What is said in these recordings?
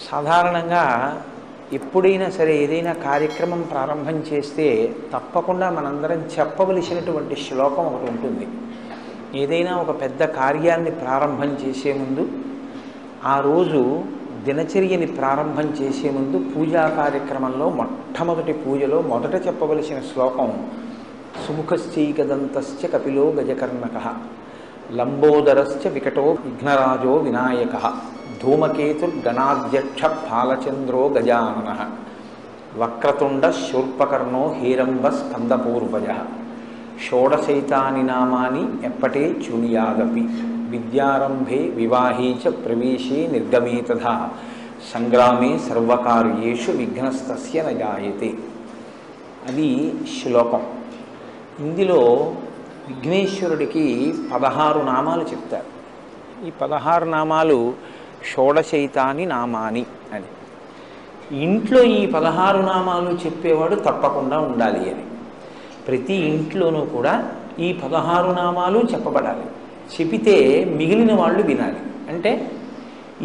సాధారణంగా ఎప్పుడైనా సరే ఏదైనా కార్యక్రమం ప్రారంభం చేస్తే తప్పకుండా మనందరం చెప్పవలసినటువంటి శ్లోకం ఒకటి ఉంటుంది. ఏదైనా ఒక పెద్ద కార్యాన్ని ప్రారంభం చేసే ముందు, ఆ రోజు దినచర్యని ప్రారంభం చేసే ముందు పూజా కార్యక్రమంలో మొట్టమొదటి పూజలో మొదట చెప్పవలసిన శ్లోకం సుముఖశ్చైకదంతశ్చ కపిలో గజకర్ణకః లంబోదరశ్చ వికటో విఘ్నరాజో వినాయకః ధూమకేతుర్గణాధ్యక్ష బాలచంద్రో గజాననః వక్రతుండ శూర్పకర్ణో హేరంబ స్కందపూర్వజః షోడశైతాని నామాని ఎప్పటే చూనియాదపి విద్యారంభే వివాహే చ ప్రవేశే నిర్గమే తథా సంగ్రామే సర్వకార్యేషు విఘ్నస్తస్య న జాయతే. అది శ్లోకం. ఇందులో విఘ్నేశ్వరుడికి 16 నామాలు చెప్తారు. ఈ 16 నామాలు షోడశైతాని నామాని అని. ఇంట్లో ఈ 16 నామాలు చెప్పేవాడు తప్పకుండా ఉండాలి అని. ప్రతి ఇంట్లోనూ కూడా ఈ 16 నామాలు చెప్పబడాలి. చెబితే మిగిలిన వాళ్ళు వినాలి. అంటే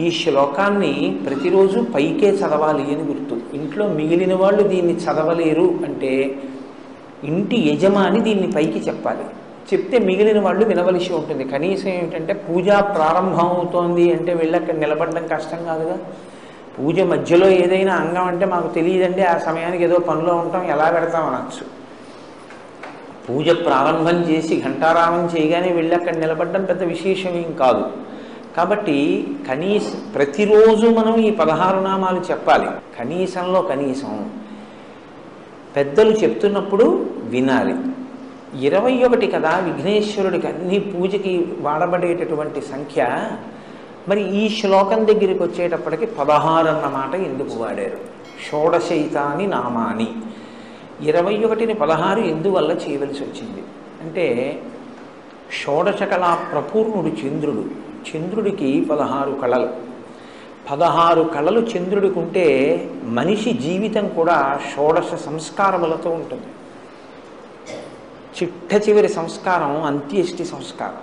ఈ శ్లోకాన్ని ప్రతిరోజు పైకే చదవాలి అని గుర్తు. ఇంట్లో మిగిలిన వాళ్ళు దీన్ని చదవలేరు అంటే ఇంటి యజమాని దీన్ని పైకి చెప్పాలి. చెప్తే మిగిలిన వాళ్ళు వినవలసి ఉంటుంది. కనీసం ఏమిటంటే పూజ ప్రారంభం అవుతోంది అంటే వెళ్ళి అక్కడ నిలబడడం కష్టం కాదుగా. పూజ మధ్యలో ఏదైనా అంగం అంటే మాకు తెలియదండి, ఆ సమయానికి ఏదో పనిలో ఉంటాం, ఎలా పెడతాం అనొచ్చు. పూజ ప్రారంభం చేసి ఘంటారామం చేయగానే వెళ్ళి అక్కడ నిలబడడం పెద్ద విశేషం ఏం కాదు. కాబట్టి ప్రతిరోజు మనం ఈ 16 నామాలు చెప్పాలి. కనీసంలో కనీసం పెద్దలు చెప్తున్నప్పుడు వినాలి. 21 కదా విఘ్నేశ్వరుడికి అన్ని పూజకి వాడబడేటటువంటి సంఖ్య. మరి ఈ శ్లోకం దగ్గరికి వచ్చేటప్పటికి 16 అన్నమాట ఎందుకు వాడారు? షోడశైతాని నామాని. 21ని 16 ఎందువల్ల చేయవలసి వచ్చింది అంటే షోడశ కళా ప్రపూర్ణుడు చంద్రుడు. చంద్రుడికి 16 కళలు. 16 కళలు చంద్రుడికి ఉంటే మనిషి జీవితం కూడా షోడశ సంస్కారములతో ఉంటుంది. చిట్ట చివరి సంస్కారం అంత్యేష్టి సంస్కారం.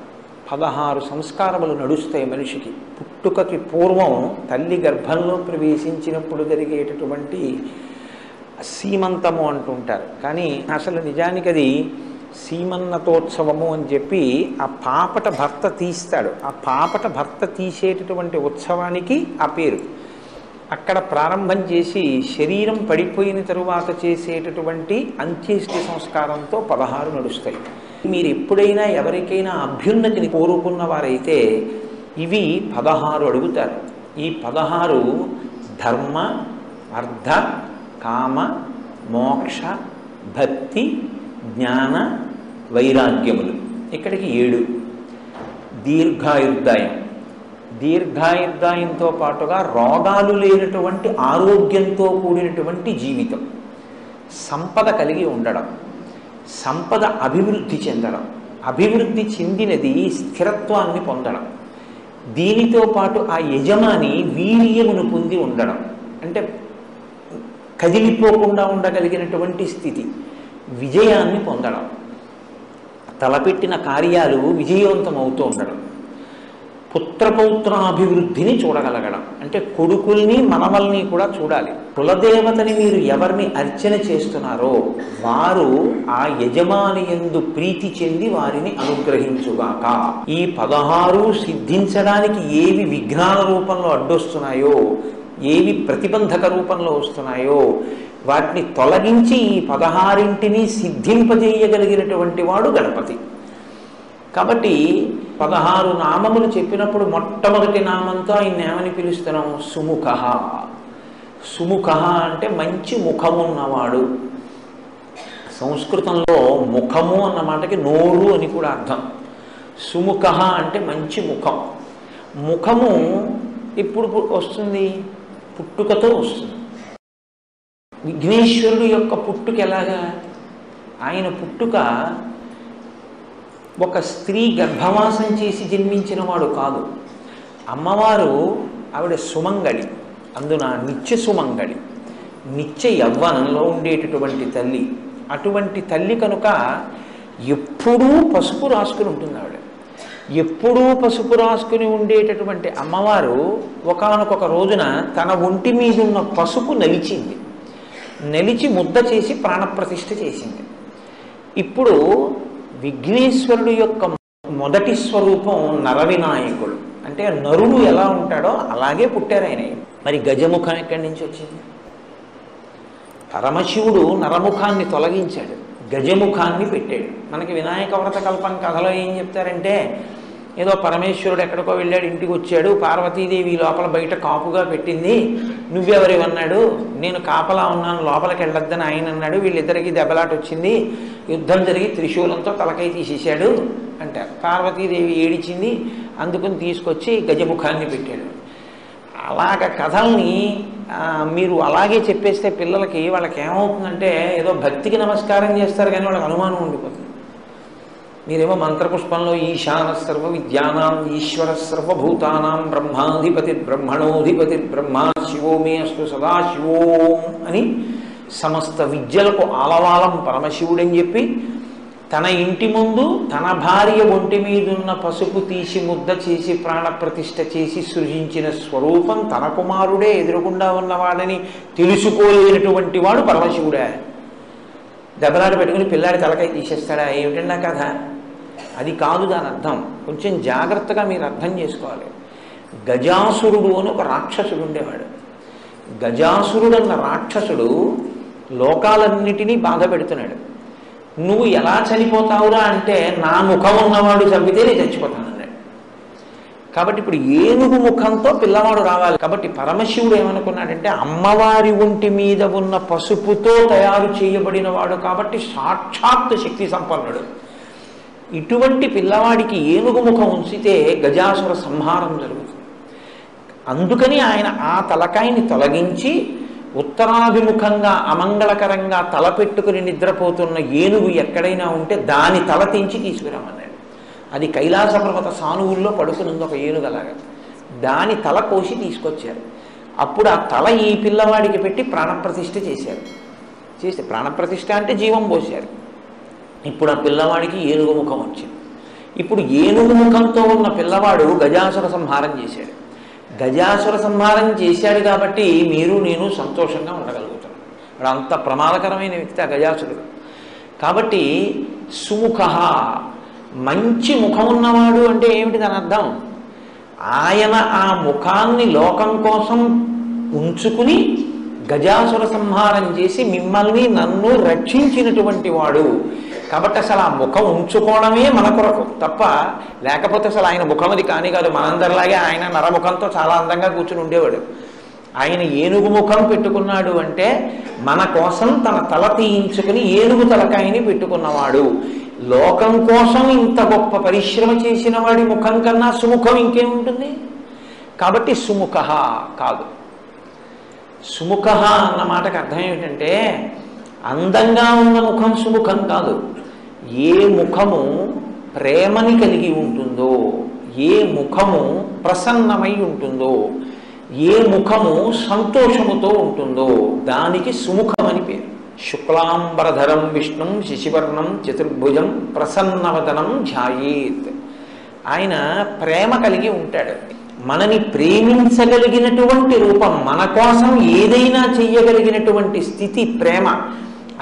16 సంస్కారములు నడుస్తాయి మనిషికి. పుట్టుకకి పూర్వం తల్లి గర్భంలో ప్రవేశించినప్పుడు జరిగేటటువంటి సీమంతము అంటుంటారు. కానీ అసలు నిజానికి అది సీమన్నతోత్సవము అని చెప్పి ఆ పాపట భర్త తీస్తాడు. ఆ పాపట భర్త తీసేటటువంటి ఉత్సవానికి ఆ పేరు. అక్కడ ప్రారంభం చేసి శరీరం పడిపోయిన తరువాత చేసేటటువంటి అంత్యేష్టి సంస్కారంతో 16 నడుస్తాయి. మీరు ఎప్పుడైనా ఎవరికైనా అభ్యున్నతిని కోరుకున్న వారైతే ఇవి 16 అడుగుతారు. ఈ 16 ధర్మ, అర్థ, కామ, మోక్ష, భక్తి, జ్ఞాన, వైరాగ్యములు. ఇక్కడికి 7. దీర్ఘాయుర్దాయం. దీర్ఘాయుర్దాయంతో పాటుగా రోగాలు లేనటువంటి ఆరోగ్యంతో కూడినటువంటి జీవితం, సంపద కలిగి ఉండడం, సంపద అభివృద్ధి చెందడం, అభివృద్ధి చెందినది స్థిరత్వాన్ని పొందడం, దీనితో పాటు ఆ యజమాని వీర్యమును పొంది ఉండడం, అంటే కదిలిపోకుండా ఉండగలిగినటువంటి స్థితి, విజయాన్ని పొందడం, తలపెట్టిన కార్యాలు విజయవంతం అవుతూ ఉండడం, పుత్రపౌత్రాభివృద్ధిని చూడగలగడం, అంటే కొడుకుల్ని మనవల్ని కూడా చూడాలి. కులదేవతని మీరు ఎవరిని అర్చన చేస్తున్నారో వారు ఆ యజమాని యందు ప్రీతి చెంది వారిని అనుగ్రహించుగాక. ఈ 16 సిద్ధించడానికి ఏవి విఘ్నాల రూపంలో అడ్డొస్తున్నాయో, ఏవి ప్రతిబంధక రూపంలో వస్తున్నాయో వాటిని తొలగించి ఈ 16ంటిని సిద్ధింపజేయగలిగినటువంటి వాడు గణపతి. కాబట్టి 16 నామములు చెప్పినప్పుడు మొట్టమొదటి నామంతో ఆయన ఏమని పిలుస్తున్నాం? సుముఖ. సుముఖ అంటే మంచి ముఖమున్నవాడు. సంస్కృతంలో ముఖము అన్న మాటకి నోరు అని కూడా అర్థం. సుముఖ అంటే మంచి ముఖం. ముఖము ఇప్పుడు వస్తుంది, పుట్టుకతో వస్తుంది. విఘ్నేశ్వరుడు యొక్క పుట్టుక ఎలాగా? ఆయన పుట్టుక ఒక స్త్రీ గర్భవాసం చేసి జన్మించిన వాడు కాదు. అమ్మవారు ఆవిడ సుమంగళి, అందున నిత్య సుమంగళి, నిత్య యవ్వనంలో ఉండేటటువంటి తల్లి. అటువంటి తల్లి కనుక ఎప్పుడూ పసుపు రాసుకుని ఉంటుంది ఆవిడ. ఎప్పుడూ పసుపు రాసుకుని ఉండేటటువంటి అమ్మవారు ఒకానొక రోజున తన ఒంటి మీద ఉన్న పసుపు నలిచింది. నలిచి ముద్ద చేసి ప్రాణప్రతిష్ఠ చేసింది. ఇప్పుడు విఘ్నేశ్వరుడు యొక్క మొదటి స్వరూపం నరవినాయకుడు. అంటే నరుడు ఎలా ఉంటాడో అలాగే పుట్టారు ఆయన. మరి గజముఖం ఎక్కడి నుంచి వచ్చింది? పరమశివుడు నరముఖాన్ని తొలగించాడు, గజముఖాన్ని పెట్టాడు. మనకి వినాయక వ్రత కల్పన కథలో ఏం చెప్తారంటే, ఏదో పరమేశ్వరుడు ఎక్కడికో వెళ్ళాడు, ఇంటికి వచ్చాడు, పార్వతీదేవి లోపల బయట కాపుగా పెట్టింది, నువ్వెవరివన్నాడు, నేను కాపలా ఉన్నాను లోపలికి వెళ్ళొద్దని ఆయన అన్నాడు, వీళ్ళిద్దరికీ దెబ్బలాట వచ్చింది, యుద్ధం జరిగి త్రిశూలంతో తలకై తీసేశాడు అంటారు. పార్వతీదేవి ఏడిచింది, అందుకుని తీసుకొచ్చి గజముఖాన్ని పెట్టాడు. అలాగ కథల్ని మీరు అలాగే చెప్పేస్తే పిల్లలకి వాళ్ళకి ఏమవుతుందంటే ఏదో భక్తికి నమస్కారం చేస్తారు కానీ వాళ్ళకి అనుమానం ఉండిపోతుంది. మీరేమో మంత్రపుష్పంలో ఈశాన సర్వ విద్యానాం ఈశ్వర సర్వభూతానాం బ్రహ్మాధిపతి బ్రహ్మణోధిపతి బ్రహ్మా శివో మే అస్తు సదాశివోం అని సమస్త విద్యలకు ఆలవాలం పరమశివుడని చెప్పి తన ఇంటి ముందు తన భార్య ఒంటి మీదున్న పసుపు తీసి ముద్ద చేసి ప్రాణప్రతిష్ఠ చేసి సృజించిన స్వరూపం తన కుమారుడే ఎదురుగుండా ఉన్నవాడని తెలుసుకోలేనటువంటి వాడు పరమశివుడే. దెబ్బలాట పెట్టుకుని పిల్లాడి తలకాయ తీసేస్తాడా? ఏమిటండి కథ? అది కాదు దాని అర్థం. కొంచెం జాగ్రత్తగా మీరు అర్థం చేసుకోవాలి. గజాసురుడు అని ఒక రాక్షసుడు ఉండేవాడు. గజాసురుడు అన్న రాక్షసుడు లోకాలన్నిటినీ బాధ పెడుతున్నాడు. నువ్వు ఎలా చనిపోతావురా అంటే, నా ముఖం ఉన్నవాడు చంపితే నేను చచ్చిపోతానన్నాడు. కాబట్టి ఇప్పుడు ఏనుగు ముఖంతో పిల్లవాడు రావాలి. కాబట్టి పరమశివుడు ఏమనుకున్నాడంటే, అమ్మవారి ఒంటి మీద ఉన్న పసుపుతో తయారు చేయబడిన వాడు కాబట్టి సాక్షాత్ శక్తి సంపన్నుడు. ఇటువంటి పిల్లవాడికి ఏనుగు ముఖం ఉంచితే గజాసుర సంహారం జరుగుతుంది. అందుకని ఆయన ఆ తలకాయని తొలగించి ఉత్తరాభిముఖంగా అమంగళకరంగా తలపెట్టుకుని నిద్రపోతున్న ఏనుగు ఎక్కడైనా ఉంటే దాని తల తెంచి తీసుకురామన్నాడు. అది కైలాస పర్వత సానువుల్లో పడుకునుంది ఒక ఏనుగలాగా. దాని తల కోసి తీసుకొచ్చారు. అప్పుడు ఆ తల ఈ పిల్లవాడికి పెట్టి ప్రాణప్రతిష్ఠ చేశారు. చేస్తే ప్రాణప్రతిష్ఠ అంటే జీవం పోశారు. ఇప్పుడు ఆ పిల్లవాడికి ఏనుగు ముఖం వచ్చింది. ఇప్పుడు ఏనుగు ముఖంతో ఉన్న పిల్లవాడు గజాసుర సంహారం చేశాడు. గజాసుర సంహారం చేశాడు కాబట్టి మీరు నేను సంతోషంగా ఉండగలుగుతాం. వాడు అంత ప్రమాదకరమైన వ్యక్తి ఆ గజాసురుడు. కాబట్టి సుముఖ, మంచి ముఖం ఉన్నవాడు అంటే ఏమిటి దాని అర్థం? ఆయన ఆ ముఖాన్ని లోకం కోసం ఉంచుకుని గజాసుర సంహారం చేసి మిమ్మల్ని నన్ను రక్షించినటువంటి వాడు. కాబట్టి అసలు ఆ ముఖం ఉంచుకోవడమే మన కొరకు తప్ప, లేకపోతే అసలు ఆయన ముఖం అది కాని కాదు. మనందరిలాగే ఆయన నరముఖంతో చాలా అందంగా కూర్చుని ఉండేవాడు. ఆయన ఏనుగు ముఖం పెట్టుకున్నాడు అంటే మన కోసం తన తల తీయించుకుని ఏనుగు తలకాయని పెట్టుకున్నవాడు. లోకం కోసం ఇంత గొప్ప పరిశ్రమ చేసిన వాడి ముఖం కన్నా సుముఖం ఇంకేముంటుంది? కాబట్టి సుముఖ కాదు. సుముఖ అన్న మాటకు అర్థం ఏమిటంటే, అందంగా ఉన్న ముఖం సుముఖం కాదు. ఏ ముఖము ప్రేమని కలిగి ఉంటుందో, ఏ ముఖము ప్రసన్నమై ఉంటుందో, ఏ ముఖము సంతోషముతో ఉంటుందో దానికి సుముఖమని పేరు. శుక్లాంబరధరం విష్ణుం శశివర్ణం చతుర్భుజం ప్రసన్నవదనం ధ్యాయేత్. ఆయన ప్రేమ కలిగి ఉంటాడు. మనని ప్రేమించగలిగినటువంటి రూపం, మన కోసం ఏదైనా చెయ్యగలిగినటువంటి స్థితి ప్రేమ,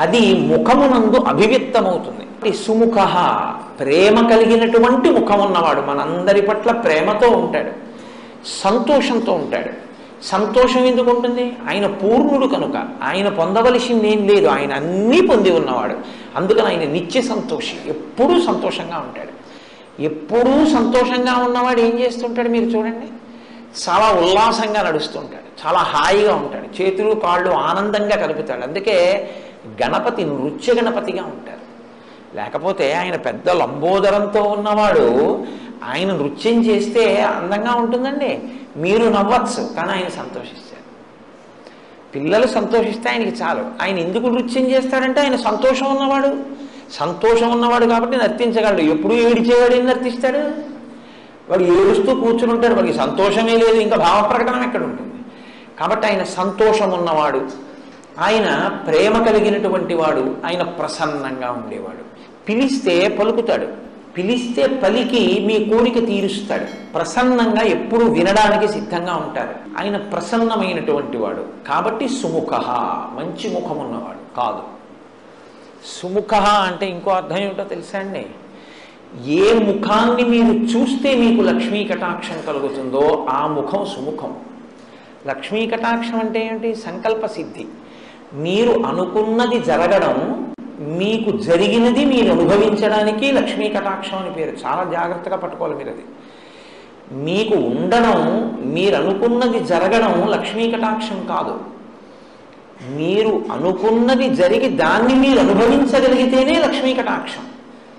అది ముఖమునందు అభివ్యక్తమవుతుంది. సుముఖ, ప్రేమ కలిగినటువంటి ముఖం ఉన్నవాడు మనందరి పట్ల ప్రేమతో ఉంటాడు, సంతోషంతో ఉంటాడు. సంతోషం ఎందుకు ఉంటుంది? ఆయన పూర్ణుడు కనుక ఆయన పొందవలసింది ఏం లేదు, ఆయన అన్నీ పొంది ఉన్నవాడు. అందుకని ఆయన నిత్య సంతోషి, ఎప్పుడూ సంతోషంగా ఉంటాడు. ఎప్పుడూ సంతోషంగా ఉన్నవాడు ఏం చేస్తుంటాడు మీరు చూడండి, చాలా ఉల్లాసంగా నడుస్తుంటాడు, చాలా హాయిగా ఉంటాడు, చేతులు కాళ్ళు ఆనందంగా కలుపుతాడు. అందుకే గణపతి నృత్య గణపతిగా ఉంటారు. లేకపోతే ఆయన పెద్ద లంబోదరంతో ఉన్నవాడు ఆయన నృత్యం చేస్తే అందంగా ఉంటుందండి. మీరు నవ్వచ్చు కానీ ఆయన సంతోషిస్తారు. పిల్లలు సంతోషిస్తే ఆయనకి చాలు. ఆయన ఎందుకు నృత్యం చేస్తాడంటే ఆయన సంతోషం ఉన్నవాడు. సంతోషం ఉన్నవాడు కాబట్టి నర్తించగలడు. ఎప్పుడు ఏడిచేవాడు ఏం నర్తిస్తాడు? వాడు ఏడుస్తూ కూర్చుని ఉంటాడు, వాడికి సంతోషమే లేదు, ఇంకా భావ ప్రకటన ఎక్కడ ఉంటుంది? కాబట్టి ఆయన సంతోషం ఉన్నవాడు, ఆయన ప్రేమ కలిగినటువంటి వాడు, ఆయన ప్రసన్నంగా ఉండేవాడు. పిలిస్తే పలుకుతాడు, పిలిస్తే పలికి మీ కోరిక తీరుస్తాడు. ప్రసన్నంగా ఎప్పుడు వినడానికి సిద్ధంగా ఉంటారు. ఆయన ప్రసన్నమైనటువంటి వాడు కాబట్టి సుముఖ, మంచి ముఖం ఉన్నవాడు కాదు. సుముఖ అంటే ఇంకో అర్థం ఏమిటో తెలుసా అండి? ఏ ముఖాన్ని మీరు చూస్తే మీకు లక్ష్మీ కటాక్షం కలుగుతుందో ఆ ముఖం సుముఖం. లక్ష్మీ కటాక్షం అంటే ఏమిటి? సంకల్ప సిద్ధి. మీరు అనుకున్నది జరగడం, మీకు జరిగినది మీరు అనుభవించడానికి లక్ష్మీ కటాక్షం అని పేరు. చాలా జాగ్రత్తగా పట్టుకోవాలి మీరు. అది మీకు ఉండడం, మీరు అనుకున్నది జరగడం లక్ష్మీ కటాక్షం కాదు. మీరు అనుకున్నది జరిగి దాన్ని మీరు అనుభవించగలిగితేనే లక్ష్మీ కటాక్షం.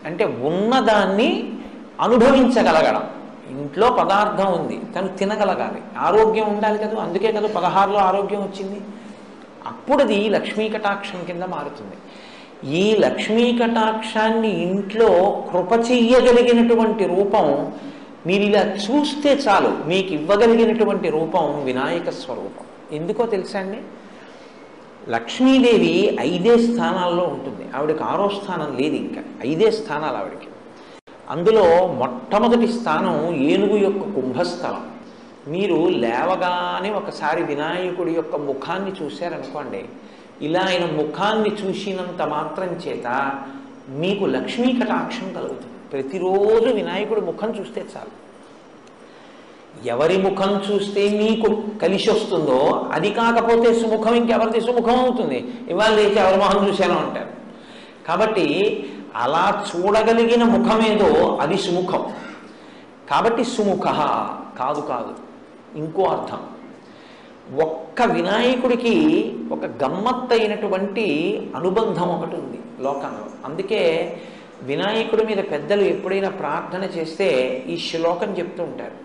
అంటే ఉన్నదాన్ని అనుభవించగలగడం. ఇంట్లో పదార్థం ఉంది, తను తినగలగాలి, ఆరోగ్యం ఉండాలి కదా. అందుకే కదా 16లో ఆరోగ్యం వచ్చింది. అప్పుడు అది లక్ష్మీ కటాక్షం కింద మారుతుంది. ఈ లక్ష్మీ కటాక్షాన్ని ఇంట్లో కృప చెయ్యగలిగినటువంటి రూపం మీరు ఇలా చూస్తే చాలు. మీకు ఇవ్వగలిగినటువంటి రూపం వినాయక స్వరూపం. ఎందుకో తెలుసా అండి? లక్ష్మీదేవి 5 స్థానాల్లో ఉంటుంది. ఆవిడకి 6వ స్థానం లేదు, ఇంకా 5 స్థానాలు ఆవిడకి. అందులో మొట్టమొదటి స్థానం ఏనుగు యొక్క కుంభస్థలం. మీరు లేవగానే ఒకసారి వినాయకుడి యొక్క ముఖాన్ని చూశారనుకోండి, ఇలా ఆయన ముఖాన్ని చూసినంత మాత్రం చేత మీకు లక్ష్మీ కటాక్షం కలుగుతుంది. ప్రతిరోజు వినాయకుడి ముఖం చూస్తే చాలు. ఎవరి ముఖం చూస్తే మీకు కలిసి వస్తుందో అది కాకపోతే సుముఖం ఇంకెవరిది సుముఖం అవుతుంది? ఇవాళ లేచి ఎవరి మొహం చూశానో అంటారు. కాబట్టి అలా చూడగలిగిన ముఖమేదో అది సుముఖం. కాబట్టి సుముఖ కాదు కాదు, ఇంకో అర్థం. ఒక్క వినాయకుడికి ఒక గమ్మత్తైనటువంటి అనుబంధం ఒకటి ఉంది లోకంలో. అందుకే వినాయకుడి మీద పెద్దలు ఎప్పుడైనా ప్రార్థన చేస్తే ఈ శ్లోకం చెప్తూ ఉంటారు.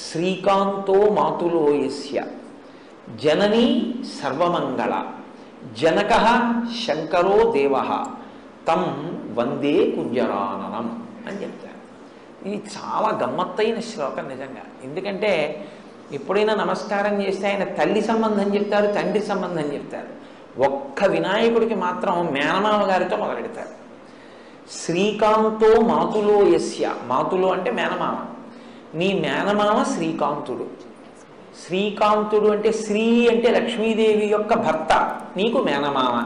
శ్రీకాంతో మాతులో యస్య జననీ సర్వమంగళ జనక శంకరో దేవ తం వందే కుంజరాననం అని చెప్తారు. ఇది చాలా గమ్మత్తైన శ్లోకం నిజంగా. ఎందుకంటే ఎప్పుడైనా నమస్కారం చేస్తే ఆయన తల్లి సంబంధం చెప్తారు, తండ్రి సంబంధం చెప్తారు. ఒక్క వినాయకుడికి మాత్రం మేనమామ గారితో మొదలెడతారు. శ్రీకాంతో మాతులో యస్య, మాతులో అంటే మేనమామ. నీ మేనమామ శ్రీకాంతుడు. శ్రీకాంతుడు అంటే శ్రీ అంటే లక్ష్మీదేవి యొక్క భర్త, నీకు మేనమామ.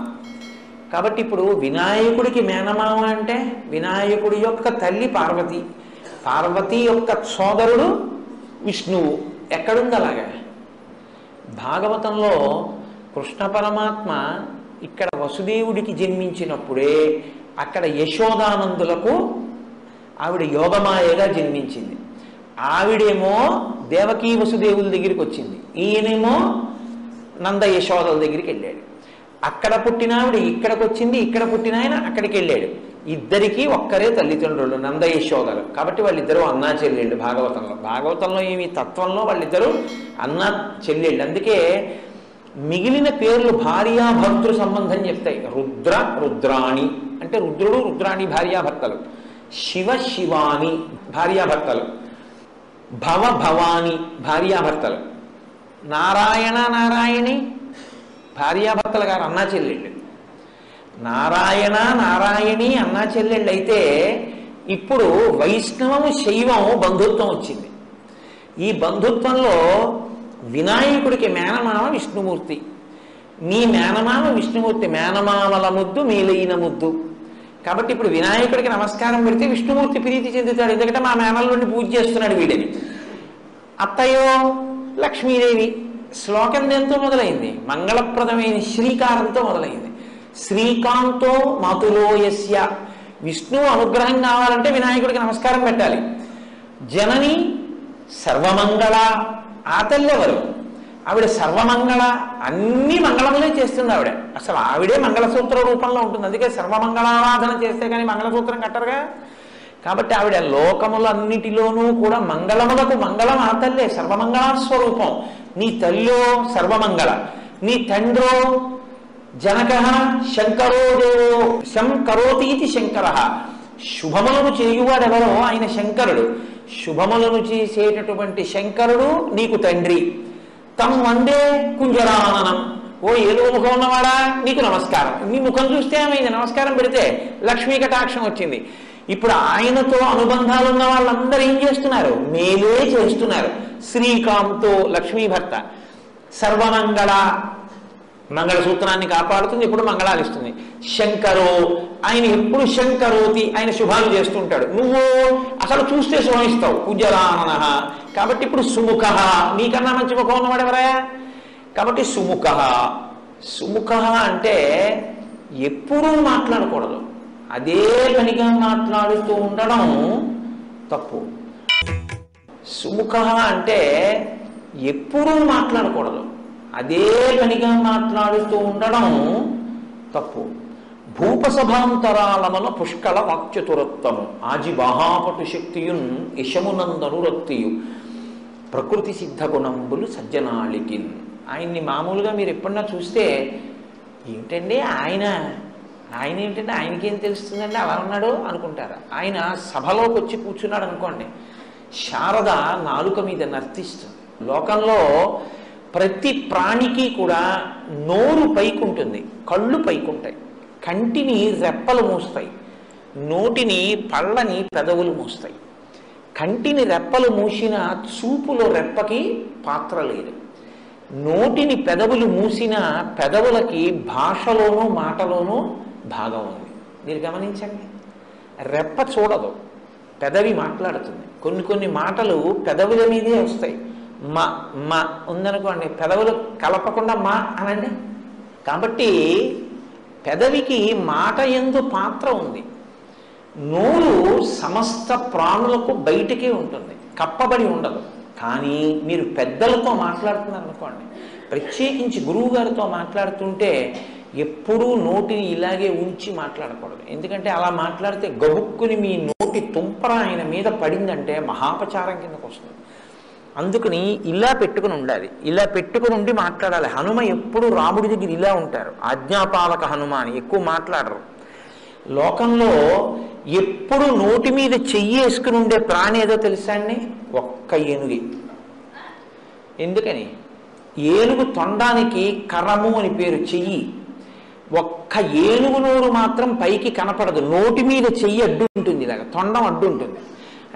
కాబట్టి ఇప్పుడు వినాయకుడికి మేనమామ అంటే వినాయకుడి యొక్క తల్లి పార్వతి, పార్వతి యొక్క సోదరుడు విష్ణువు. ఎక్కడుంది అలాగా? భాగవతంలో కృష్ణ పరమాత్మ ఇక్కడ వసుదేవుడికి జన్మించినప్పుడే అక్కడ యశోదానందులకు ఆవిడ యోగమాయగా జన్మించింది. ఆవిడేమో దేవకీ వసుదేవుల దగ్గరికి వచ్చింది, ఈయనేమో నంద యశోదల దగ్గరికి వెళ్ళాడు. అక్కడ పుట్టిన ఆవిడ ఇక్కడికి వచ్చింది, ఇక్కడ పుట్టిన ఆయన అక్కడికి వెళ్ళాడు. ఇద్దరికీ ఒక్కరే తల్లిదండ్రులు, నంద యశోదలు. కాబట్టి వాళ్ళిద్దరూ అన్నా చెల్లెళ్ళు. భాగవతంలో ఏమి తత్వంలో వాళ్ళిద్దరూ అన్నా చెల్లెళ్ళు. అందుకే మిగిలిన పేర్లు భార్యాభర్తృ సంబంధం చెప్తాయి. రుద్ర రుద్రాణి అంటే రుద్రుడు రుద్రాణి భార్యాభర్తలు, శివ శివాని భార్యాభర్తలు, భవ భవాని భార్యాభర్తలు, నారాయణ నారాయణి భార్యాభర్తలు గారు అన్నా చెల్లెళ్ళు. నారాయణ నారాయణి అన్నా చెల్లెళ్ళు అయితే ఇప్పుడు వైష్ణవము శైవం బంధుత్వం వచ్చింది. ఈ బంధుత్వంలో వినాయకుడికి మేనమామ విష్ణుమూర్తి. నీ మేనమామ విష్ణుమూర్తి, మేనమామల ముద్దు మీలైన ముద్దు. కాబట్టి ఇప్పుడు వినాయకుడికి నమస్కారం పెడితే విష్ణుమూర్తి ప్రీతి చెందుతాడు. ఎందుకంటే మా మేనల్లుండి పూజ చేస్తున్నాడు వీడిని. అత్తయ్యో లక్ష్మీదేవి. శ్లోకం దేంతో మొదలైంది? మంగళప్రదమైన శ్రీకారంతో మొదలైంది. శ్రీకాంతో మాతులో యస్య. విష్ణువు అనుగ్రహం కావాలంటే వినాయకుడికి నమస్కారం పెట్టాలి. జనని సర్వమంగళ. ఆ తల్లి ఎవరు? ఆవిడ సర్వమంగళ, అన్ని మంగళములే చేస్తుంది ఆవిడ. అసలు ఆవిడే మంగళసూత్ర రూపంలో ఉంటుంది. అందుకే సర్వమంగళారాధన చేస్తే కానీ మంగళసూత్రం కట్టరుగా. కాబట్టి ఆవిడ లోకములన్నిటిలోనూ కూడా మంగళములకు మంగళం ఆ తల్లే, సర్వమంగళస్వరూపం. నీ తల్లో సర్వమంగళ, నీ తండ్రో జనక శంకరో దేవో శంకరోతి ఇది శంకర. శుభములను చేయువాడెవరో ఆయన శంకరుడు. శుభములను చేసేటటువంటి శంకరుడు నీకు తండ్రి. తం వందే కుంజరాననం. ఓ ఏదో ముఖం ఉన్నవాడా నీకు నమస్కారం. నీ ముఖం చూస్తే ఏమైంది? నమస్కారం పెడితే లక్ష్మీ కటాక్షం వచ్చింది. ఇప్పుడు ఆయనతో అనుబంధాలు ఉన్న వాళ్ళందరూ ఏం చేస్తున్నారు? మేలే చేస్తున్నారు. శ్రీకాంతో లక్ష్మీ భర్త సర్వమంగళ, మంగళసూత్రాన్ని కాపాడుతుంది, ఎప్పుడు మంగళాలు ఇస్తుంది. శంకరో, ఆయన ఎప్పుడు శంకరోతి, ఆయన శుభాలు చేస్తుంటాడు. నువ్వు అసలు చూస్తే శోభిస్తావు. కుజరానన, కాబట్టి ఇప్పుడు సుముఖ, నీకన్నా మంచి ముఖం ఉన్నవాడు ఎవరయా? కాబట్టి సుముఖ. సుముఖ అంటే ఎప్పుడూ మాట్లాడకూడదు, అదే పనిగా మాట్లాడుతూ ఉండడం తప్పు. సుముఖ అంటే ఎప్పుడూ మాట్లాడకూడదు, అదే పనిగా మాట్లాడుతూ ఉండడం తప్పు. భూపసభాంతరాలమల పుష్కళ వాక్చతురత్వము ఆజి బాహాపటు శక్తియున్ యశమునందనురక్తియు ప్రకృతి సిద్ధ గుణంబులు సజ్జనాళికిన్. ఆయన్ని మామూలుగా మీరు ఎప్పుడన్నా చూస్తే ఏంటండి ఆయన ఏంటంటే ఆయనకేం తెలుస్తుందండి అలా ఉన్నాడు అనుకుంటారు. ఆయన సభలోకి వచ్చి కూర్చున్నాడు అనుకోండి, శారద నాలుక మీద నర్తిస్తుంది. లోకంలో ప్రతి ప్రాణికి కూడా నోరు పైకుంటుంది, కళ్ళు పైకుంటాయి, కంటిని రెప్పలు మూస్తాయి, నోటిని పళ్ళని పెదవులు మూస్తాయి. కంటిని రెప్పలు మూసిన చూపులో రెప్పకి పాత్ర లేదు, నోటిని పెదవులు మూసిన పెదవులకి భాషలోనూ మాటలోనూ భాగం ఉంది. మీరు గమనించండి, రెప్ప చూడదు, పెదవి మాట్లాడుతుంది. కొన్ని మాటలు పెదవుల మీదే వస్తాయి. మా మా ఉందనుకోండి, పెదవులు కలపకుండా మా అనండి. కాబట్టి పెదవికి మాట యందు పాత్ర ఉంది. నోరు సమస్త ప్రాణులకు బయటికే ఉంటుంది, కప్పబడి ఉండదు. కానీ మీరు పెద్దలతో మాట్లాడుతున్నారు అనుకోండి, ప్రత్యేకించి గురువు గారితో మాట్లాడుతుంటే ఎప్పుడూ నోటిని ఇలాగే ఉంచి మాట్లాడకూడదు. ఎందుకంటే అలా మాట్లాడితే గబుక్కుని మీ నోటి తుంపర ఆయన మీద పడిందంటే మహాపచారం కిందకు వస్తుంది. అందుకని ఇలా పెట్టుకుని ఉండాలి, ఇలా పెట్టుకుని ఉండి మాట్లాడాలి. హనుమ ఎప్పుడు రాముడి దగ్గర ఇలా ఉంటారు, ఆజ్ఞాపాలక హనుమ అని, ఎక్కువ మాట్లాడరు. లోకంలో ఎప్పుడు నోటి మీద చెయ్యి వేసుకుని ఉండే ప్రాణి ఏదో తెలుసా అండి? ఒక్క ఏనుగి. ఎందుకని? ఏనుగు తొండానికి కరము అని పేరు, చెయ్యి. ఒక్క ఏనుగు నోరు మాత్రం పైకి కనపడదు, నోటి మీద చెయ్యి అడ్డు ఉంటుంది, ఇలాగ తొండం అడ్డు ఉంటుంది.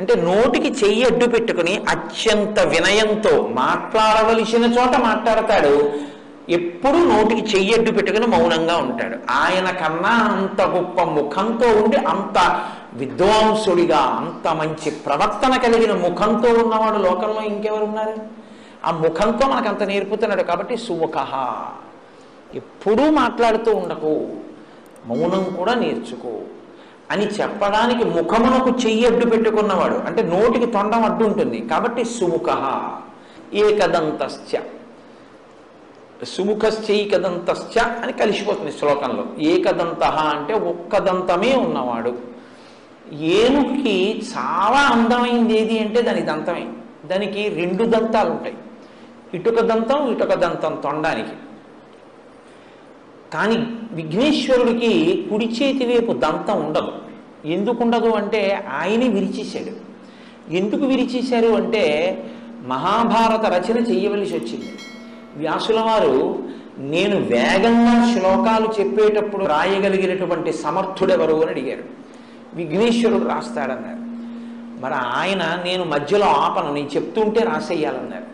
అంటే నోటికి చెయ్యి అడ్డు పెట్టుకుని అత్యంత వినయంతో మాట్లాడవలసిన చోట మాట్లాడతాడు, ఎప్పుడు నోటికి చెయ్యి అడ్డు పెట్టుకుని మౌనంగా ఉంటాడు. ఆయన కన్నా అంత గొప్ప ముఖంతో ఉండి, అంత విద్వాంసుడిగా, అంత మంచి ప్రవర్తన కలిగిన ముఖంతో ఉన్నవాడు లోకంలో ఇంకెవరు ఉన్నారు? ఆ ముఖంతో మనకు అంత నేర్పుతున్నాడు. కాబట్టి సుముఖ, ఎప్పుడూ మాట్లాడుతూ ఉండకు, మౌనం కూడా నేర్చుకో అని చెప్పడానికి ముఖమునకు చెయ్యి అడ్డు పెట్టుకున్నవాడు, అంటే నోటికి తొండం అడ్డు ఉంటుంది కాబట్టి సుముఖ. ఏకదంతశ్చ, సుముఖశ్చైకదంతశ్చ అని కలిసిపోతుంది శ్లోకంలో. ఏకదంత అంటే ఒక్క దంతమే ఉన్నవాడు. ఏనుగుకి చాలా అందమైంది ఏది అంటే దాని దంతమే. దానికి రెండు దంతాలు ఉంటాయి, ఇటుక దంతం ఇటుక దంతం తొండానికి. కానీ విఘ్నేశ్వరుడికి కుడి చేతి వైపు దంతం ఉండదు. ఎందుకు ఉండదు అంటే ఆయనే విరిచేశాడు. ఎందుకు విరిచేశారు అంటే మహాభారత రచన చెయ్యవలసి వచ్చింది. వ్యాసుల వారు నేను వేగంగా శ్లోకాలు చెప్పేటప్పుడు రాయగలిగినటువంటి సమర్థుడెవరు అని అడిగారు. విఘ్నేశ్వరుడు రాస్తాడన్నారు. మరి ఆయన నేను మధ్యలో ఆపను, నేను చెప్తుంటే రాసేయాలన్నారు.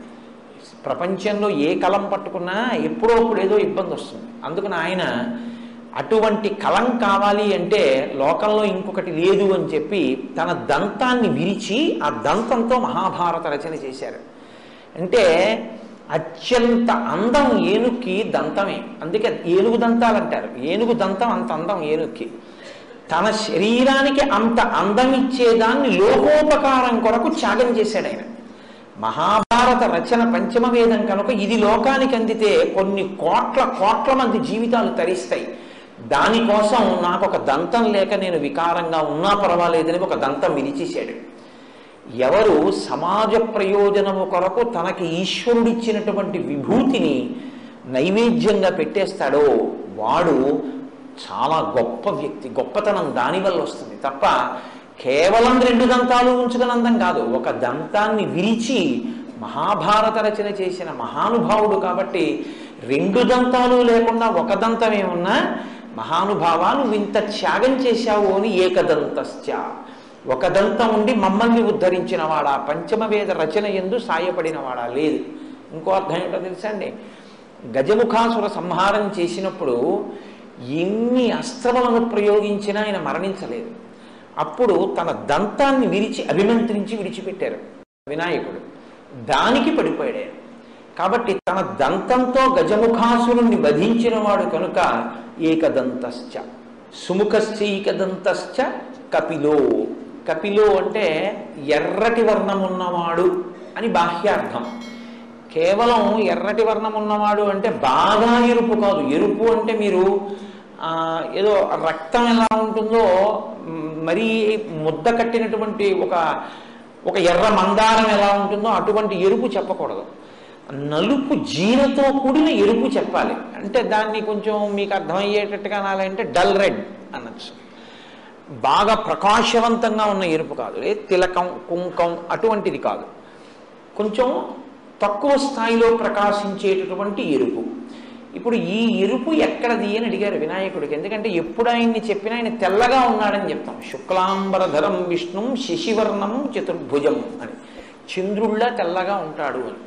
ప్రపంచంలో ఏ కలం పట్టుకున్నా ఎప్పుడో అప్పుడు ఏదో ఇబ్బంది వస్తుంది. అందుకని ఆయన అటువంటి కలం కావాలి అంటే లోకంలో ఇంకొకటి లేదు అని చెప్పి తన దంతాన్ని విరిచి ఆ దంతంతో మహాభారత రచన చేశారు. అంటే అత్యంత అందం ఏనుగుకి దంతమే, అందుకే ఏనుగు దంతాలు అంటారు. ఏనుగు దంతం అంత అందం ఏనుగుకి. తన శరీరానికి అంత అందం ఇచ్చేదాన్ని లోకోపకారం కొరకు త్యాగం చేశాడు ఆయన. మహాభారత రచన పంచమ వేదం కనుక ఇది లోకానికి అందితే కొన్ని కోట్ల మంది జీవితాలు తరిస్తాయి. దానికోసం నాకు ఒక దంతం లేక నేను వికారంగా ఉన్నా పర్వాలేదని ఒక దంతం విరిచేశాడు. ఎవరు సమాజ ప్రయోజనము కొరకు తనకి ఈశ్వరుడిచ్చినటువంటి విభూతిని నైవేద్యంగా పెట్టేస్తాడో వాడు చాలా గొప్ప వ్యక్తి. గొప్పతనం దానివల్ల వస్తుంది తప్ప కేవలం రెండు దంతాలు ఉంచుకున్నంతం కాదు. ఒక దంతాన్ని విరిచి మహాభారత రచన చేసిన మహానుభావుడు కాబట్టి రెండు దంతాలు లేకుండా ఒక దంతమే ఉన్నా మహానుభావా నువ్వు ఇంత త్యాగం చేశావు అని ఏకదంతశ్చ ఒక దంతం ఉండి మమ్మల్ని ఉద్ధరించిన వాడా, పంచమ వేద రచన యందు సాయపడిన వాడా లేదు. ఇంకో అర్థం ఏంటో తెలుసా అండి, గజముఖాసుర సంహారం చేసినప్పుడు ఎన్ని అస్త్రములను ప్రయోగించినా ఆయన మరణించలేదు. అప్పుడు తన దంతాన్ని విరిచి అభిమంత్రించి విడిచిపెట్టారు వినాయకుడు, దానికి పడిపోయాడు. కాబట్టి తన దంతంతో గజముఖాసురుణ్ణి వధించిన వాడు కనుక ఏకదంతశ్చ సుముఖశ్చైకదంతశ్చ కపిలో. కపిలో అంటే ఎర్రటి వర్ణం ఉన్నవాడు అని బాహ్యార్థం. కేవలం ఎర్రటి వర్ణం ఉన్నవాడు అంటే బాగా ఎరుపు కాదు. ఎరుపు అంటే మీరు ఏదో రక్తం ఎలా ఉంటుందో మరీ ముద్ద కట్టినటువంటి ఒక ఎర్ర మందారం ఎలా ఉంటుందో అటువంటి ఎరుపు చెప్పకూడదు. నలుపు జీరతో కూడిన ఎరుపు చెప్పాలి. అంటే దాన్ని కొంచెం మీకు అర్థమయ్యేటట్టుగా అనాలంటే డల్ రెడ్ అనొచ్చు. బాగా ప్రకాశవంతంగా ఉన్న ఎరుపు కాదు, తిలకం కుంకం అటువంటిది కాదు, కొంచెం తక్కువ స్థాయిలో ప్రకాశించేటటువంటి ఎరుపు. ఇప్పుడు ఈ ఎరుపు ఎక్కడది అని అడిగారు వినాయకుడికి. ఎందుకంటే ఎప్పుడు ఆయన్ని చెప్పినా ఆయన తెల్లగా ఉన్నాడని చెప్తాం. శుక్లాంబరధరం విష్ణుం శశివర్ణం చతుర్భుజం అని, చంద్రుళ్ళ తెల్లగా ఉంటాడు అని.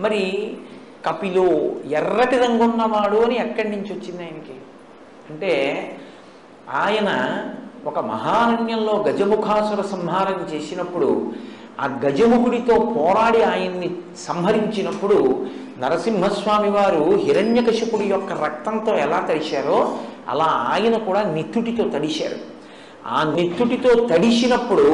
మరి కపిలో ఎర్రటి రంగున్నవాడు అని ఎక్కడి నుంచి వచ్చింది ఆయనకి అంటే, ఆయన ఒక మహారణ్యంలో గజముఖాసుర సంహారం చేసినప్పుడు ఆ గజముఖుడితో పోరాడి ఆయన్ని సంహరించినప్పుడు నరసింహస్వామి వారు హిరణ్యకశిపుడి యొక్క రక్తంతో ఎలా తడిశారో అలా ఆయన కూడా నిత్తుటితో తడిశారు. ఆ నిత్తుటితో తడిసినప్పుడు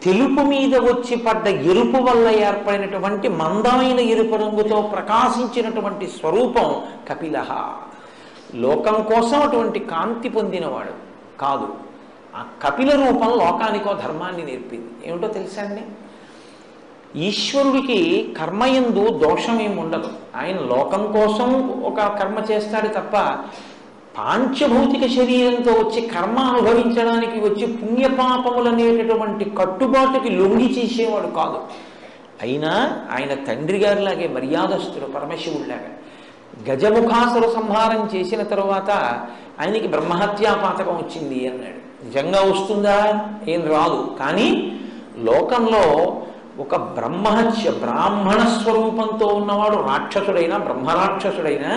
తెలుపు మీద వచ్చి పడ్డ ఎరుపు వల్ల ఏర్పడినటువంటి మందమైన ఎరుపు రంగుతో ప్రకాశించినటువంటి స్వరూపం కపిలః. లోకం కోసం అటువంటి కాంతి పొందినవాడు కాదు. ఆ కపిల రూపం లోకానికో ధర్మాన్ని నేర్పింది. ఏమిటో తెలుసా అండి, ఈశ్వరుడికి కర్మయందు దోషం ఏమి ఉండదు. ఆయన లోకం కోసం ఒక కర్మ చేస్తాడు తప్ప పాంచభౌతిక శరీరంతో వచ్చి కర్మ అనుభవించడానికి వచ్చి పుణ్యపాపములు అనేటటువంటి కట్టుబాటుకి లొంగి చేసేవాడు కాదు. అయినా ఆయన తండ్రి గారిలాగే మర్యాదస్తుడు, పరమశివుడిలాగా. గజముఖాసుర సంహారం చేసిన తరువాత ఆయనకి బ్రహ్మహత్యా పాతకం వచ్చింది అన్నాడు. నిజంగా వస్తుందా? ఏం రాదు. కానీ లోకంలో ఒక బ్రాహ్మణ స్వరూపంతో ఉన్నవాడు రాక్షసుడైనా బ్రహ్మరాక్షసుడైనా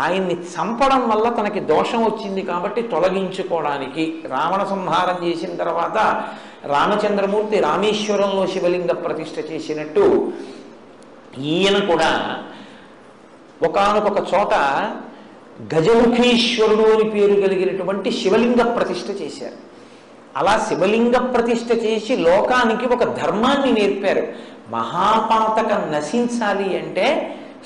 ఆయన్ని చంపడం వల్ల తనకి దోషం వచ్చింది కాబట్టి తొలగించుకోవడానికి రావణ సంహారం చేసిన తర్వాత రామచంద్రమూర్తి రామేశ్వరంలో శివలింగ ప్రతిష్ఠ చేసినట్టు ఈయన కూడా ఒకానొక చోట గజముఖీశ్వరుడు అని పేరు కలిగినటువంటి శివలింగ ప్రతిష్ఠ చేశారు. అలా శివలింగ ప్రతిష్ఠ చేసి లోకానికి ఒక ధర్మాన్ని నేర్పారు. మహాపాతకం నశించాలి అంటే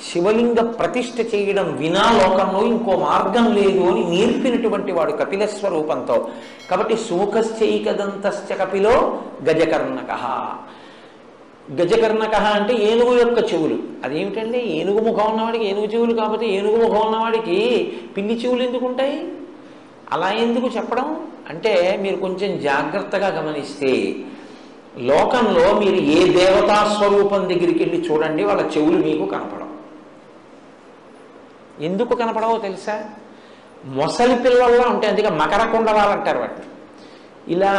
శివలింగ ప్రతిష్ఠ చేయడం వినా లోకంలో ఇంకో మార్గం లేదు అని నేర్పినటువంటి వాడు కపిల స్వరూపంతో. కాబట్టి సుముఖశ్చైకదంతశ్చ కపిలో గజకర్ణకః. గజకర్ణకః అంటే ఏనుగు యొక్క చెవులు. అదేమిటండి, ఏనుగు ముఖం ఉన్నవాడికి ఏనుగు చెవులు, కాకపోతే ఏనుగు ముఖం ఉన్నవాడికి పిల్లి చెవులు ఎందుకు ఉంటాయి? అలా ఎందుకు చెప్పడం అంటే, మీరు కొంచెం జాగ్రత్తగా గమనిస్తే లోకంలో మీరు ఏ దేవతా స్వరూపం దగ్గరికి వెళ్ళి చూడండి, వాళ్ళ చెవులు మీకు కనపడవు. ఎందుకు కనపడవో తెలుసా? మొసలి పిల్లల్లో ఉంటాయి, అందుకే మకర కుండలాలు అంటారు వాటిని. ఇలా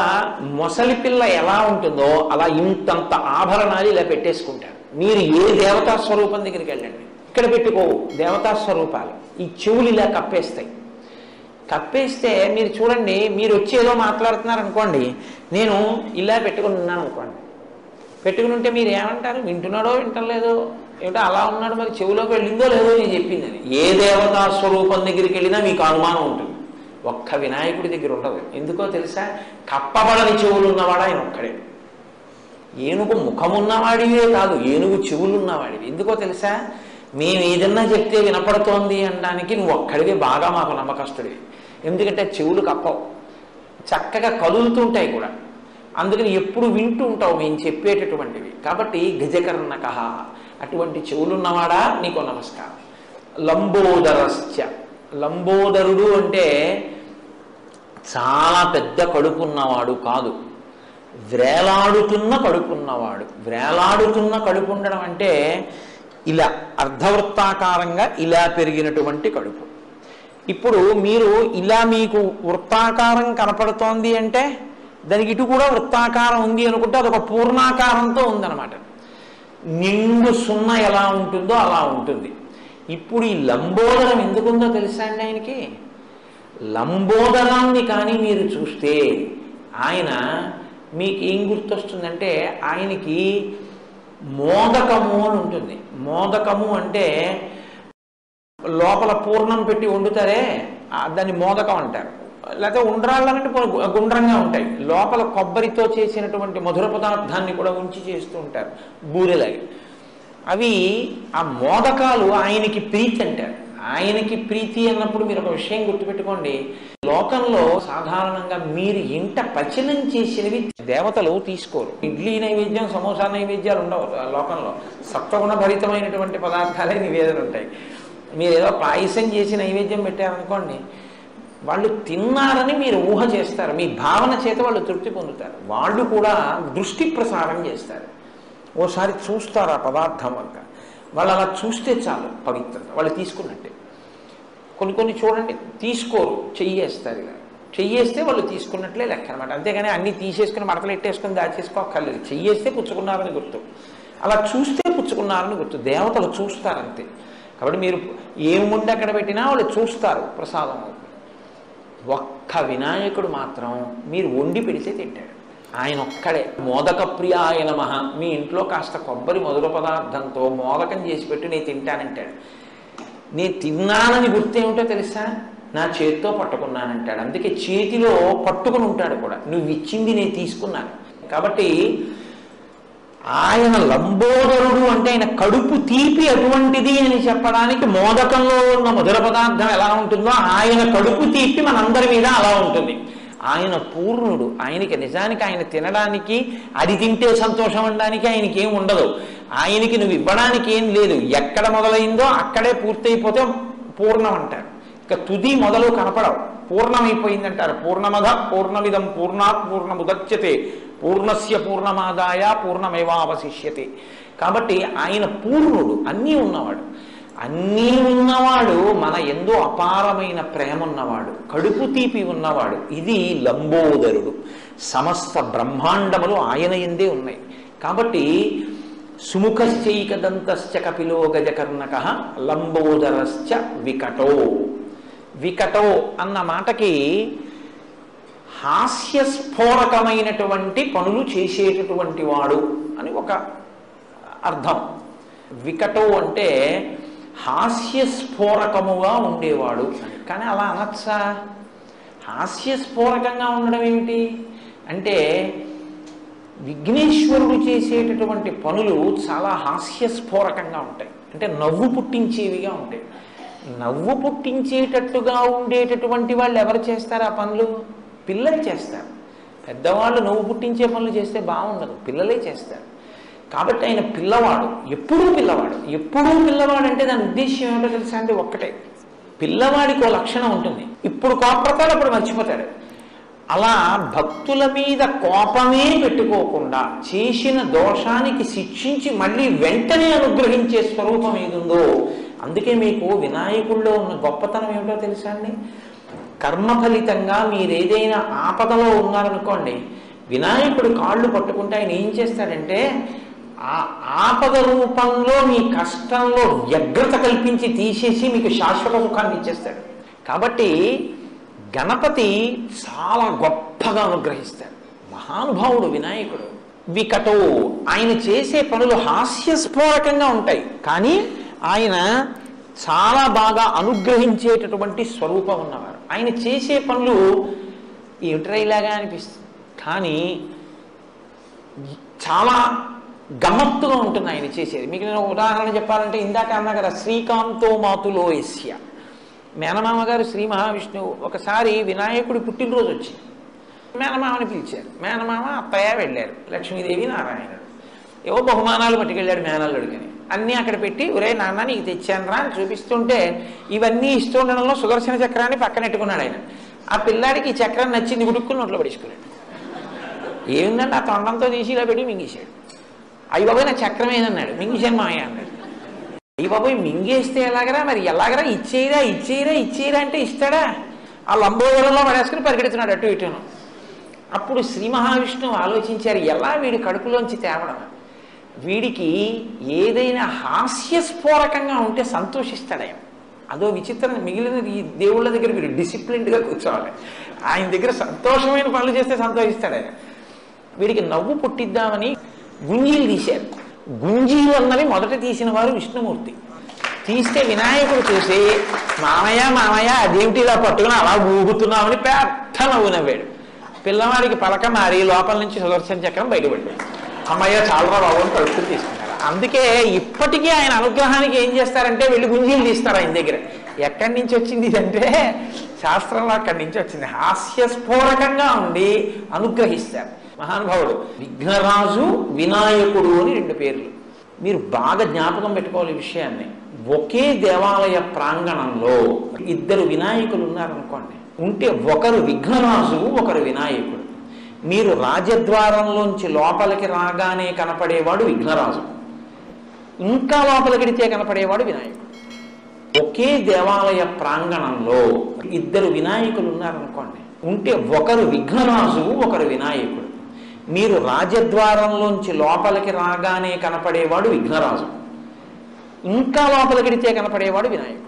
మొసలి పిల్ల ఎలా ఉంటుందో అలా ఇంతంత ఆభరణాలు ఇలా పెట్టేసుకుంటారు. మీరు ఏ దేవతా స్వరూపం దగ్గరికి వెళ్ళండి, ఇక్కడ పెట్టుకోవు దేవతా స్వరూపాలు. ఈ చెవులు ఇలా కప్పేస్తాయి. కప్పేస్తే మీరు చూడండి, మీరు వచ్చి ఏదో మాట్లాడుతున్నారు అనుకోండి, నేను ఇలా పెట్టుకుని ఉన్నాను అనుకోండి, పెట్టుకుని ఉంటే మీరు ఏమంటారు? వింటున్నాడో వింటలేదో, ఏమిటో అలా ఉన్నాడు, మరి చెవులోకి వెళ్ళిందో లేదో నేను చెప్పింది. ఏ దేవతా స్వరూపం దగ్గరికి వెళ్ళినా మీకు అనుమానం ఉంటుంది. ఒక్క వినాయకుడి దగ్గర ఉండదు. ఎందుకో తెలుసా? కప్పబడని చెవులు ఉన్నవాడు ఆయన ఒక్కడే. ఏనుగు ముఖమున్నవాడివే కాదు, ఏనుగు చెవులు ఉన్నవాడివి. ఎందుకో తెలుసా? మేము ఏదన్నా చెప్తే వినపడుతోంది అనడానికి నువ్వు ఒక్కడివే బాగా మాకు నమ్మకస్తుడివి. ఎందుకంటే చెవులు కప్పవు, చక్కగా కదులుతుంటాయి కూడా, అందుకని ఎప్పుడు వింటూ ఉంటావు మేము చెప్పేటటువంటివి. కాబట్టి గజకర్ణకః, అటువంటి చెవులున్నవాడా నీకు నమస్కారం. లంబోదరశ్చ, లంబోదరుడు అంటే చాలా పెద్ద కడుపున్నవాడు కాదు, వ్రేలాడుతున్న కడుపున్నవాడు. వ్రేలాడుతున్న కడుపు ఉండడం అంటే ఇలా అర్ధవృత్తాకారంగా ఇలా పెరిగినటువంటి కడుపు. ఇప్పుడు మీరు ఇలా మీకు వృత్తాకారం కనపడుతోంది అంటే దానికి ఇటు కూడా వృత్తాకారం ఉంది అనుకుంటే అదొక పూర్ణాకారంతో ఉందన్నమాట. నిండు సున్న ఎలా ఉంటుందో అలా ఉంటుంది. ఇప్పుడు ఈ లంబోదరం ఎందుకుందో తెలుసా అండి ఆయనకి? లంబోదరాన్ని కానీ మీరు చూస్తే ఆయన మీకు ఏం గుర్తొస్తుందంటే ఆయనకి మోదకము అని ఉంటుంది. మోదకము అంటే లోపల పూర్ణం పెట్టి వండుతారే దాన్ని మోదకం అంటారు. లేకపోతే ఉండ్రాళ్ళంటే గుండ్రంగా ఉంటాయి, లోపల కొబ్బరితో చేసినటువంటి మధుర పదార్థాన్ని కూడా ఉంచి చేస్తూ ఉంటారు బూరెలాగా. అవి ఆ మోదకాలు ఆయనకి ప్రీతి అంటారు. ఆయనకి ప్రీతి అన్నప్పుడు మీరు ఒక విషయం గుర్తుపెట్టుకోండి, లోకంలో సాధారణంగా మీరు ఇంట పచనం చేసినవి దేవతలు తీసుకోరు. ఇడ్లీ నైవేద్యం, సమోసా నైవేద్యాలు ఉండవు లోకంలో. సత్వగుణ భరితమైనటువంటి పదార్థాలే నివేదన ఉంటాయి. మీరు ఏదో పాయసం చేసి నైవేద్యం పెట్టారనుకోండి, వాళ్ళు తిన్నారని మీరు ఊహ చేస్తారు, మీ భావన చేత వాళ్ళు తృప్తి పొందుతారు. వాళ్ళు కూడా దృష్టి ప్రసారం చేస్తారు. ఓసారి చూస్తారు ఆ పదార్థం వంక, వాళ్ళు అలా చూస్తే చాలు పవిత్రత, వాళ్ళు తీసుకున్నట్టే. కొన్ని చూడండి తీసుకోరు, చెయ్యేస్తారు. ఇలా చెయ్యేస్తే వాళ్ళు తీసుకున్నట్లే లెక్క అనమాట. అంతేగాని అన్నీ తీసేసుకుని మడతలు ఎట్టేసుకుని దాచేసుకోక్కర్లేదు. చెయ్యేస్తే పుచ్చుకున్నారని గుర్తు, అలా చూస్తే పుచ్చుకున్నారని గుర్తు. దేవతలు చూస్తారంతే. కాబట్టి మీరు ఏం ముందు అక్కడ పెట్టినా వాళ్ళు చూస్తారు, ప్రసాదం అవుతుంది. ఒక్క వినాయకుడు మాత్రం మీరు వండి పెడితే తింటాడు. ఆయన ఒక్కడే మోదక ప్రియాయ నమః. మీ ఇంట్లో కాస్త కొబ్బరి మధుర పదార్థంతో మోదకం చేసి పెట్టి నేను తింటానంటాడు. నేను తిన్నానని గుర్తేమిటో తెలుసా? నా చేతితో పట్టుకున్నానంటాడు. అందుకే చేతిలో పట్టుకుని ఉంటాడు కూడా, నువ్వు ఇచ్చింది నేను తీసుకున్నాను. కాబట్టి ఆయన లంబోదరుడు అంటే ఆయన కడుపు తీపి అటువంటిది అని చెప్పడానికి మోదకంలో ఉన్న మధుర పదార్థం ఎలా ఉంటుందో ఆయన కడుపు తీపి మనందరి మీద అలా ఉంటుంది. ఆయన పూర్ణుడు. ఆయనకి నిజానికి ఆయన తినడానికి, అది తింటే సంతోషం అనడానికి ఆయనకి ఏం ఉండదు. ఆయనకి నువ్వు ఇవ్వడానికి ఏం లేదు. ఎక్కడ మొదలైందో అక్కడే పూర్తయిపోతే పూర్ణం అంటారు. ఇక తుది మొదలు కనపడవు, పూర్ణమైపోయిందంటారు. పూర్ణమద పూర్ణమిదం పూర్ణాత్ పూర్ణముదచ్యతే పూర్ణస్య పూర్ణమాదాయ పూర్ణమేవావశిష్యతే. కాబట్టి ఆయన పూర్ణుడు, అన్నీ ఉన్నవాడు. అన్నీ ఉన్నవాడు, మన ఎందు అపారమైన ప్రేమ ఉన్నవాడు, కడుపు తీపి ఉన్నవాడు. ఇది లంబోదరుడు. సమస్త బ్రహ్మాండములు ఆయన ఎందే ఉన్నాయి. కాబట్టి సుముఖశ్చైకదంతశ్చ కపిలో గజకర్ణకః లంబోదరశ్చ వికటో. వికటో అన్న మాటకి హాస్యస్ఫోరకమైనటువంటి పనులు చేసేటటువంటి వాడు అని ఒక అర్థం. వికటో అంటే హాస్యస్ఫోరకముగా ఉండేవాడు. కానీ అలా అనొచ్చా? హాస్యస్ఫోరకంగా ఉండడం ఏమిటి అంటే, విఘ్నేశ్వరుడు చేసేటటువంటి పనులు చాలా హాస్యస్ఫోరకంగా ఉంటాయి. అంటే నవ్వు పుట్టించేవిగా ఉంటాయి. నవ్వు పుట్టించేటట్టుగా ఉండేటటువంటి వాళ్ళు ఎవరు చేస్తారు ఆ పనులు? పిల్లలు చేస్తారు. పెద్దవాళ్ళు నవ్వు పుట్టించే పనులు చేస్తే బాగుండదు, పిల్లలే చేస్తారు. కాబట్టి ఆయన పిల్లవాడు, ఎప్పుడూ పిల్లవాడు. ఎప్పుడూ పిల్లవాడు అంటే దాని ఉద్దేశం ఏమిటో తెలుసా అండి? ఒక్కటే, పిల్లవాడికి ఓ లక్షణం ఉంటుంది, ఇప్పుడు కోపడతాడు, అప్పుడు మర్చిపోతాడు. అలా భక్తుల మీద కోపమే పెట్టుకోకుండా చేసిన దోషానికి శిక్షించి మళ్ళీ వెంటనే అనుగ్రహించే స్వరూపం ఏదుందో, అందుకే మీకు వినాయకుల్లో ఉన్న గొప్పతనం ఏమిటో తెలుసా అండి? కర్మ ఫలితంగా మీరేదైనా ఆపదలో ఉన్నారనుకోండి, వినాయకుడు కాళ్ళు పట్టుకుంటే ఆయన ఏం చేస్తాడంటే ఆ ఆపద రూపంలో మీ కష్టంలో వ్యగ్రత కల్పించి తీసేసి మీకు శాశ్వత సుఖాన్ని ఇచ్చేస్తాడు. కాబట్టి గణపతి చాలా గొప్పగా అనుగ్రహిస్తాడు. మహానుభావుడు వినాయకుడు. వికటో, ఆయన చేసే పనులు హాస్యస్ఫోరకంగా ఉంటాయి, కానీ ఆయన చాలా బాగా అనుగ్రహించేటటువంటి స్వరూపం ఉన్నవారు. ఆయన చేసే పనులు ఏమిట్రా ఇలాగా అనిపిస్తుంది, కానీ చాలా గమ్మత్తుగా ఉంటుంది ఆయన చేసేది. మీకు నేను ఉదాహరణ చెప్పాలంటే, ఇందాక అన్నా కదా శ్రీకాంతో మాతులో యస్య, మేనమామ గారు శ్రీ మహావిష్ణువు ఒకసారి వినాయకుడి పుట్టినరోజు వచ్చింది. మేనమామని పిలిచారు. మేనమామ అత్తయ్య వెళ్ళారు, లక్ష్మీదేవి నారాయణుడు. ఏవో బహుమానాలు పట్టుకెళ్ళాడు మేనల్లుడికని. అన్నీ అక్కడ పెట్టి, ఒరే నాన్న నీకు తెచ్చాను రా అని చూపిస్తుంటే, ఇవన్నీ ఇస్తుండడంలో సుదర్శన చక్రాన్ని పక్కనెట్టుకున్నాడు ఆయన. ఆ పిల్లాడికి ఈ చక్రం నచ్చింది, గుడుక్కుని నోట్లో పడేసుకున్నాడు. ఏముందంటే ఆ తొండంతో తీసి ఇలా పెట్టి మింగేశాడు. అయ్యి బాబోయ్ నా చక్రం ఏదన్నాడు, మింగేశాను మామయ్య అన్నాడు. అయ్యి బాబోయ్ మింగేస్తే ఎలాగరా, మరి ఎలాగరా, ఇచ్చేయరా ఇచ్చేయరా ఇచ్చేయరా అంటే ఇస్తాడా? ఆ లంబోదరంలో పడేసుకుని పరిగెడుతున్నాడు అటు ఇటును. అప్పుడు శ్రీ మహావిష్ణువు ఆలోచించారు, ఎలా వీడి కడుపులోంచి తేవడం, వీడికి ఏదైనా హాస్యస్ఫోరకంగా ఉంటే సంతోషిస్తాడే. అదో విచిత్రం. మిగిలిన ఈ దేవుళ్ళ దగ్గర వీడు డిసిప్లిన్డ్గా కూర్చోవాలి, ఆయన దగ్గర సంతోషమైన పనులు చేస్తే సంతోషిస్తాడే. వీడికి నవ్వు పుట్టిద్దామని గుంజీలు తీశారు. గుంజీలు అన్నవి మొదట తీసిన వారు విష్ణుమూర్తి. తీస్తే వినాయకుడు చూసి, మామయ్య మామయ్య అదేమిటి ఇలా పట్టుకుని అలా ఊగుతున్నామని పెద్ద నవ్వు నవ్వాడు. పిల్లవాడికి పలక మారి లోపల నుంచి సుదర్శన చక్రం బయటపడ్డాడు. అమ్మయ్య చాలా బాబు అని కలుపుకుని తీసుకున్నారు. అందుకే ఇప్పటికీ ఆయన అనుగ్రహానికి ఏం చేస్తారంటే వెళ్ళి గుంజీలు తీస్తారు ఆయన దగ్గర. ఎక్కడి నుంచి వచ్చింది ఇదంటే శాస్త్రంలో అక్కడి నుంచి వచ్చింది. హాస్యస్ఫోరకంగా ఉండి అనుగ్రహిస్తారు మహానుభావుడు. విఘ్నరాజు, వినాయకుడు అని 2 పేర్లు. మీరు బాగా జ్ఞాపకం పెట్టుకోవాలి ఈ విషయాన్ని. ఒకే దేవాలయ ప్రాంగణంలో 2 వినాయకులు ఉన్నారనుకోండి, ఉంటే ఒకరు విఘ్నరాజు, ఒకరు వినాయకుడు. మీరు రాజద్వారంలోంచి లోపలికి రాగానే కనపడేవాడు విఘ్నరాజు, ఇంకా లోపలికిడితే కనపడేవాడు వినాయకుడు. ఒకే దేవాలయ ప్రాంగణంలో 2 వినాయకులు ఉన్నారనుకోండి, ఉంటే ఒకరు విఘ్నరాజు, ఒకరు వినాయకుడు. మీరు రాజద్వారంలోంచి లోపలికి రాగానే కనపడేవాడు విఘ్నరాజు, ఇంకా లోపలికిడితే కనపడేవాడు వినాయకుడు.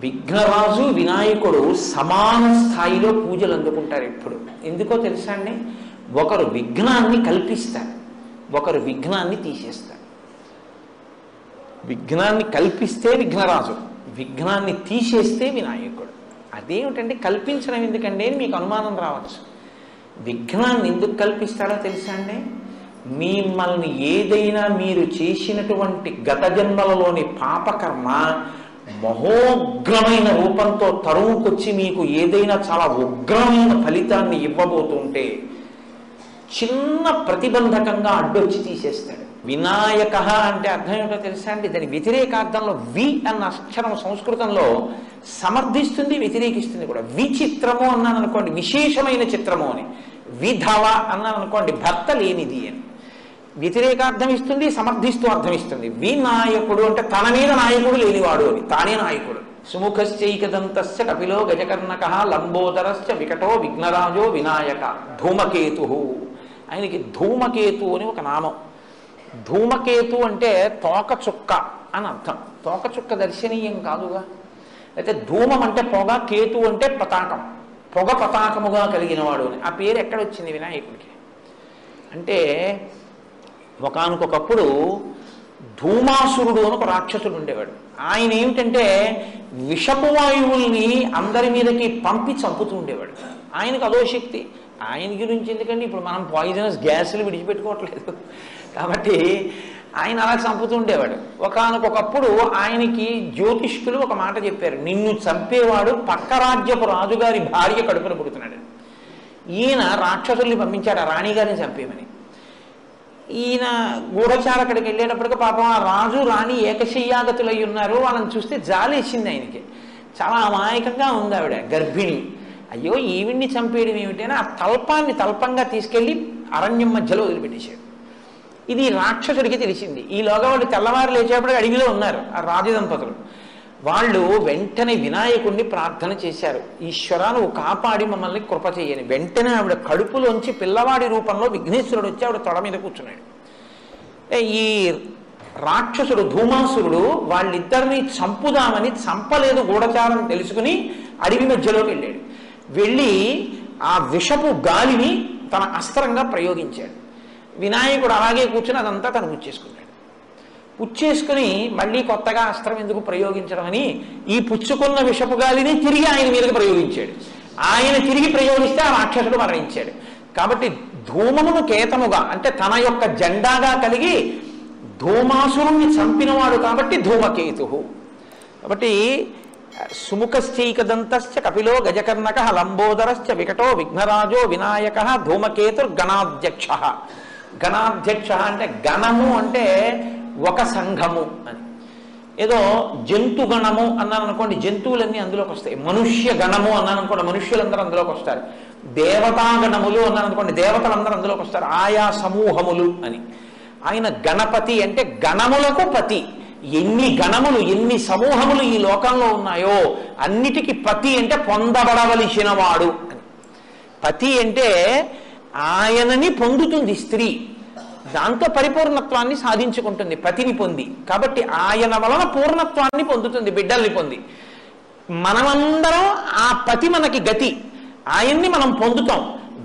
విఘ్నరాజు, వినాయకుడు సమాన స్థాయిలో పూజలు అందుకుంటారు ఎప్పుడు. ఎందుకో తెలుసా అండి? ఒకరు విఘ్నాన్ని కల్పిస్తారు, ఒకరు విఘ్నాన్ని తీసేస్తారు. విఘ్నాన్ని కల్పిస్తే విఘ్నరాజు, విఘ్నాన్ని తీసేస్తే వినాయకుడు. అదేమిటంటే కల్పించడం ఎందుకండి అని మీకు అనుమానం రావచ్చు. విఘ్నాన్ని ఎందుకు కల్పిస్తారో తెలుసా అండి? మిమ్మల్ని ఏదైనా మీరు చేసినటువంటి గత జన్మలలోని పాపకర్మ మహోగ్రమైన రూపంతో తరువుకొచ్చి మీకు ఏదైనా చాలా ఉగ్రమైన ఫలితాన్ని ఇవ్వబోతుంటే చిన్న ప్రతిబంధకంగా అడ్డొచ్చి తీసేస్తాడు. వినాయక అంటే అర్థం ఏమిటో తెలుసా అండి? దాని వ్యతిరేకార్థంలో వి అన్న అక్షరం సంస్కృతంలో సమర్థిస్తుంది, వ్యతిరేకిస్తుంది కూడా. విచిత్రము అన్నాను అనుకోండి, విశేషమైన చిత్రము అని. విధవ అన్నాను అనుకోండి, భర్త లేనిది అని వ్యతిరేకార్థం ఇస్తుంది, సమర్థిస్తూ అర్థం ఇస్తుంది. వినాయకుడు అంటే తన మీద నాయకుడు లేనివాడు అని, తానే నాయకుడు. సుముఖశ్చైకదంతస్య కపిలో గజకర్ణక లంబోదరస్య వికటో విఘ్నరాజో వినాయక ధూమకేతు. ఆయనకి ధూమకేతు అని ఒక నామం. ధూమకేతు అంటే తోక చుక్క అని అర్థం. తోక చుక్క దర్శనీయం కాదుగా. అయితే ధూమం అంటే పొగ, కేతు అంటే పతాకం, పొగ పతాకముగా కలిగినవాడు అని. ఆ పేరు ఎక్కడొచ్చింది వినాయకుడికి అంటే, ఒకానొకప్పుడు ధూమాసురుడు అని ఒక రాక్షసుడు ఉండేవాడు. ఆయన ఏమిటంటే విషపు వాయువుల్ని అందరి మీదకి పంపి చంపుతూ ఉండేవాడు. ఆయనకు అదో శక్తి. ఆయన గురించి ఎందుకంటే ఇప్పుడు మనం పాయిజనస్ గ్యాసులు విడిచిపెట్టుకోవట్లేదు కాబట్టి ఆయన అలా చంపుతూ ఉండేవాడు. ఒకానొకప్పుడు ఆయనకి జ్యోతిష్కులు ఒక మాట చెప్పారు, నిన్ను చంపేవాడు పక్క రాజ్యపు రాజుగారి భార్య కడుపున పుడుతున్నాడు. ఈయన రాక్షసుల్ని పంపించాడు ఆ రాణిగారిని చంపేమని. ఈయన గూఢచార అక్కడికి వెళ్ళేటప్పటికి పాపం ఆ రాజు రాణి ఏకశయ్యాగతులై ఉన్నారు. వాళ్ళని చూస్తే జాలేసింది ఆయనకి. చాలా అమాయకంగా ఉంది ఆవిడ, గర్భిణి. అయ్యో ఈవిడ్ని చంపేయడం ఏమిటని ఆ తల్పాన్ని తల్పంగా తీసుకెళ్లి అరణ్యం మధ్యలో వదిలిపెట్టేశాడు. ఇది రాక్షసుడికి తెలిసింది. ఈలోగా వాళ్ళు తెల్లవారు లేచేపటికి అడవిలో ఉన్నారు ఆ రాజదంపతులు. వాళ్ళు వెంటనే వినాయకుడిని ప్రార్థన చేశారు, ఈశ్వరా నువ్వు కాపాడి మమ్మల్ని కృప చేయని. వెంటనే ఆవిడ కడుపులోంచి పిల్లవాడి రూపంలో విఘ్నేశ్వరుడు వచ్చి ఆవిడ తొడ మీద కూర్చున్నాడు. ఈ రాక్షసుడు ధూమాసురుడు వాళ్ళిద్దరినీ చంపుదామని చంపలేదు, గూఢచారం తెలుసుకుని అడవి మధ్యలోకి వెళ్ళాడు. వెళ్ళి ఆ విషపు గాలిని తన అస్త్రంగా ప్రయోగించాడు. వినాయకుడు అలాగే కూర్చుని అదంతా తను పుచ్చేసుకున్నాడు. పుచ్చేసుకుని మళ్ళీ కొత్తగా అస్త్రం ఎందుకు ప్రయోగించడం అని ఈ పుచ్చుకున్న విషపు గాలిని తిరిగి ఆయన మీదకి ప్రయోగించాడు. ఆయన తిరిగి ప్రయోగిస్తే ఆ రాక్షసుడు మరణించాడు. కాబట్టి ధూమమును కేతముగా అంటే తన యొక్క జెండాగా కలిగి ధూమాసురుణ్ణి చంపినవాడు కాబట్టి ధూమకేతు. కాబట్టి సుముఖశ్చైకదంతశ్చ కపిలో గజకర్ణక లంబోదరశ్చ వికటో విఘ్నరాజో వినాయక ధూమకేతుర్గణాధ్యక్ష. గణాధ్యక్ష అంటే గణము అంటే ఒక సంఘము అని. ఏదో జంతు గణము అన్నాను అనుకోండి, జంతువులన్నీ అందులోకి వస్తాయి. మనుష్య గణము అన్నాను అనుకోండి, మనుష్యులందరూ అందులోకి వస్తారు. దేవతాగణములు అన్నాను అనుకోండి, దేవతలందరూ అందులోకి వస్తారు. ఆయా సమూహములు అని. ఆయన గణపతి అంటే గణములకు పతి. ఎన్ని గణములు ఎన్ని సమూహములు ఈ లోకంలో ఉన్నాయో అన్నిటికీ పతి అంటే పొందబడవలసిన వాడు అని. పతి అంటే ఆయనని పొందుతుంది స్త్రీ, దాంతో పరిపూర్ణత్వాన్ని సాధించుకుంటుంది పతిని పొంది. కాబట్టి ఆయన వలన పూర్ణత్వాన్ని పొందుతుంది, బిడ్డల్ని పొంది. మనమందరం ఆ పతి మనకి గతి, ఆయన్ని మనం పొందుతాం.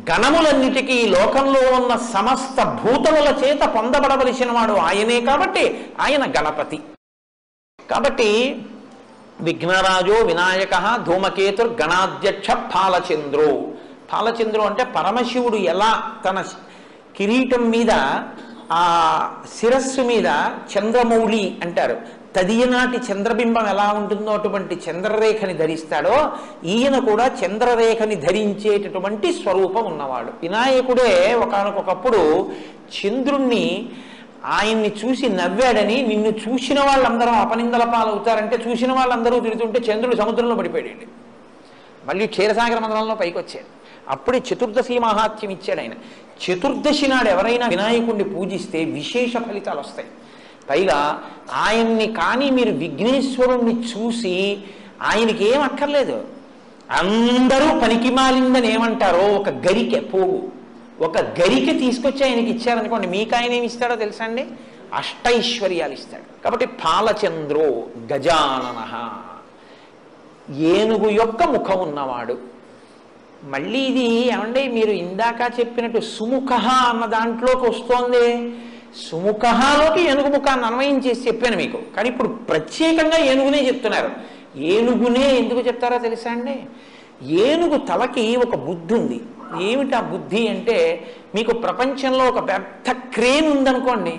గణములన్నిటికీ లోకంలో ఉన్న సమస్త భూతముల చేత పొందబడవలసిన వాడు ఆయనే, కాబట్టి ఆయన గణపతి. కాబట్టి విఘ్నరాజో వినాయక ధూమకేతుర్ గణాధ్యక్ష ఫాలచంద్రో. ఫాలచంద్రో అంటే పరమశివుడు ఎలా తన కిరీటం మీద ఆ శిరస్సు మీద చంద్రమౌళి అంటారు, తదియనాటి చంద్రబింబం ఎలా ఉంటుందో అటువంటి చంద్రరేఖని ధరిస్తాడో, ఈయన కూడా చంద్రరేఖని ధరించేటటువంటి స్వరూపం ఉన్నవాడు. వినాయకుడే ఒకానొకప్పుడు చంద్రుణ్ణి ఆయన్ని చూసి నవ్వాడని, నిన్ను చూసిన వాళ్ళందరూ అపనిందల పాలవుతారంటే చూసిన వాళ్ళందరూ తిరుగుతుంటే చంద్రుడు సముద్రంలో పడిపోయాడండి. మళ్ళీ క్షీరసాగర మండలంలో పైకి వచ్చాడు. అప్పుడే చతుర్దశి మహాత్యం ఇచ్చాడు ఆయన. చతుర్దశి నాడు ఎవరైనా వినాయకుడిని పూజిస్తే విశేష ఫలితాలు వస్తాయి. పైగా ఆయన్ని కానీ మీరు విఘ్నేశ్వరుణ్ణి చూసి ఆయనకి ఏం అక్కర్లేదు, అందరూ పనికి మాలిందని ఏమంటారో ఒక గరికె పోగు, ఒక గరికె తీసుకొచ్చి ఆయనకి ఇచ్చారనుకోండి, మీకు ఆయన ఏమి ఇస్తాడో తెలుసా అండి? అష్టైశ్వర్యాలు ఇస్తాడు. కాబట్టి ఫాలచంద్రో గజానన, ఏనుగు యొక్క ముఖం ఉన్నవాడు. మళ్ళీ ఇది ఏమండి మీరు ఇందాక చెప్పినట్టు సుముఖ అన్న దాంట్లోకి వస్తోంది. సుముఖలోకి ఏనుగు ముఖాన్ని అన్వయం చేసి చెప్పాను మీకు, కానీ ఇప్పుడు ప్రత్యేకంగా ఏనుగునే చెప్తున్నారు. ఏనుగునే ఎందుకు చెప్తారో తెలుసా అండి? ఏనుగు తలకి ఒక బుద్ధి ఉంది. ఏమిటి ఆ బుద్ధి అంటే, మీకు ప్రపంచంలో ఒక పెద్ద క్రేన్ ఉందనుకోండి,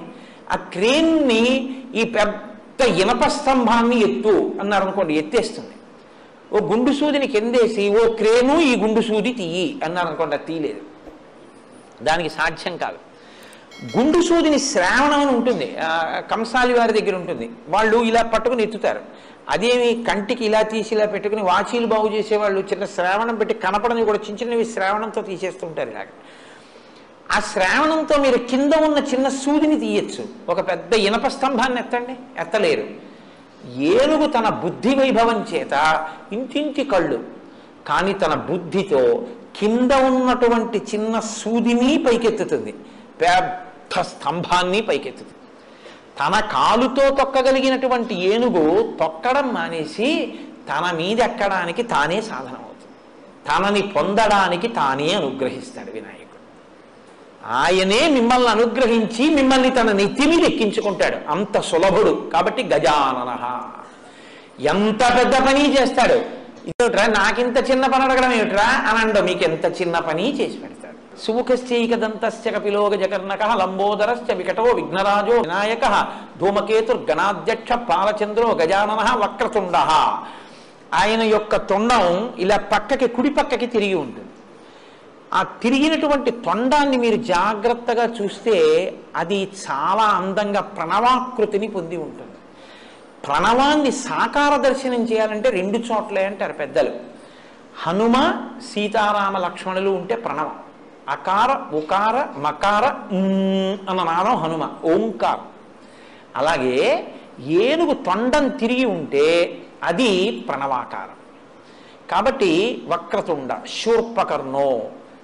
ఆ క్రేన్ని ఈ పెద్ద ఇనప స్తంభాన్ని ఎత్తు అన్నారనుకోండి, ఎత్తేస్తుంది. ఓ గుండు సూదిని కిందేసి ఓ క్రేను ఈ గుండు సూది తీయి అన్నారనుకోండి, అది తీయలేదు, దానికి సాధ్యం కాదు. గుండు సూదిని శ్రావణం అని ఉంటుంది, కంసాలి వారి దగ్గర ఉంటుంది, వాళ్ళు ఇలా పట్టుకుని ఎత్తుతారు. అదేమి కంటికి ఇలా తీసి ఇలా పెట్టుకుని వాచీలు బాగు చేసేవాళ్ళు చిన్న శ్రావణం పెట్టి కనపడని కూడా చిన్న చిన్నవి శ్రావణంతో తీసేస్తుంటారు. ఇలాగ ఆ శ్రావణంతో మీరు కింద ఉన్న చిన్న సూదిని తీయచ్చు, ఒక పెద్ద ఇనప స్తంభాన్ని ఎత్తండి, ఎత్తలేరు. ఏనుగు తన బుద్ధి వైభవం చేత ఇంటింటి కళ్ళు, కానీ తన బుద్ధితో కింద ఉన్నటువంటి చిన్న సూదిని పైకెత్తుతుంది, పెద్ద స్తంభాన్ని పైకెత్తుతుంది. తన కాలుతో తొక్కగలిగినటువంటి ఏనుగు తొక్కడం మానేసి తన మీద ఎక్కడానికి తానే సాధనం అవుతుంది, తనని పొందడానికి తానే అనుగ్రహిస్తాడు వినాయకుడు. ఆయనే మిమ్మల్ని అనుగ్రహించి మిమ్మల్ని తన నెత్తి మీద ఎక్కించుకుంటాడు, అంత సులభుడు. కాబట్టి గజానన, ఎంత పెద్ద పని చేస్తాడు. ఇదేమిట్రా నాకింత చిన్న పని అడగడం ఏమిట్రా అని అండవు, మీకు ఎంత చిన్న పని చేసి పెడతాడు. సుముఖశ్చైకదంతస్య కపిలో గజకర్ణకః లంబోదరశ్చ వికటో విఘ్నరాజో వినాయకః ధూమకేతుర్గణాధ్యక్ష ఫాలచంద్రో గజాననః వక్రతుండః. ఆయన యొక్క తొండం ఇలా పక్కకి కుడి పక్కకి తిరిగి ఉంటుంది. ఆ తిరిగినటువంటి తొండాన్ని మీరు జాగ్రత్తగా చూస్తే అది చాలా అందంగా ప్రణవాకృతిని పొంది ఉంటుంది. ప్రణవాన్ని సాకార దర్శనం చేయాలంటే రెండు చోట్లే అంటారు పెద్దలు. హనుమ సీతారామ లక్ష్మణులు ఉంటే ప్రణవం, అకార ఉకార మకార అన్న నాదం హనుమ, ఓంకారం. అలాగే ఏనుగు తొండం తిరిగి ఉంటే అది ప్రణవాకారం. కాబట్టి వక్రతుండ శూర్పకర్ణో,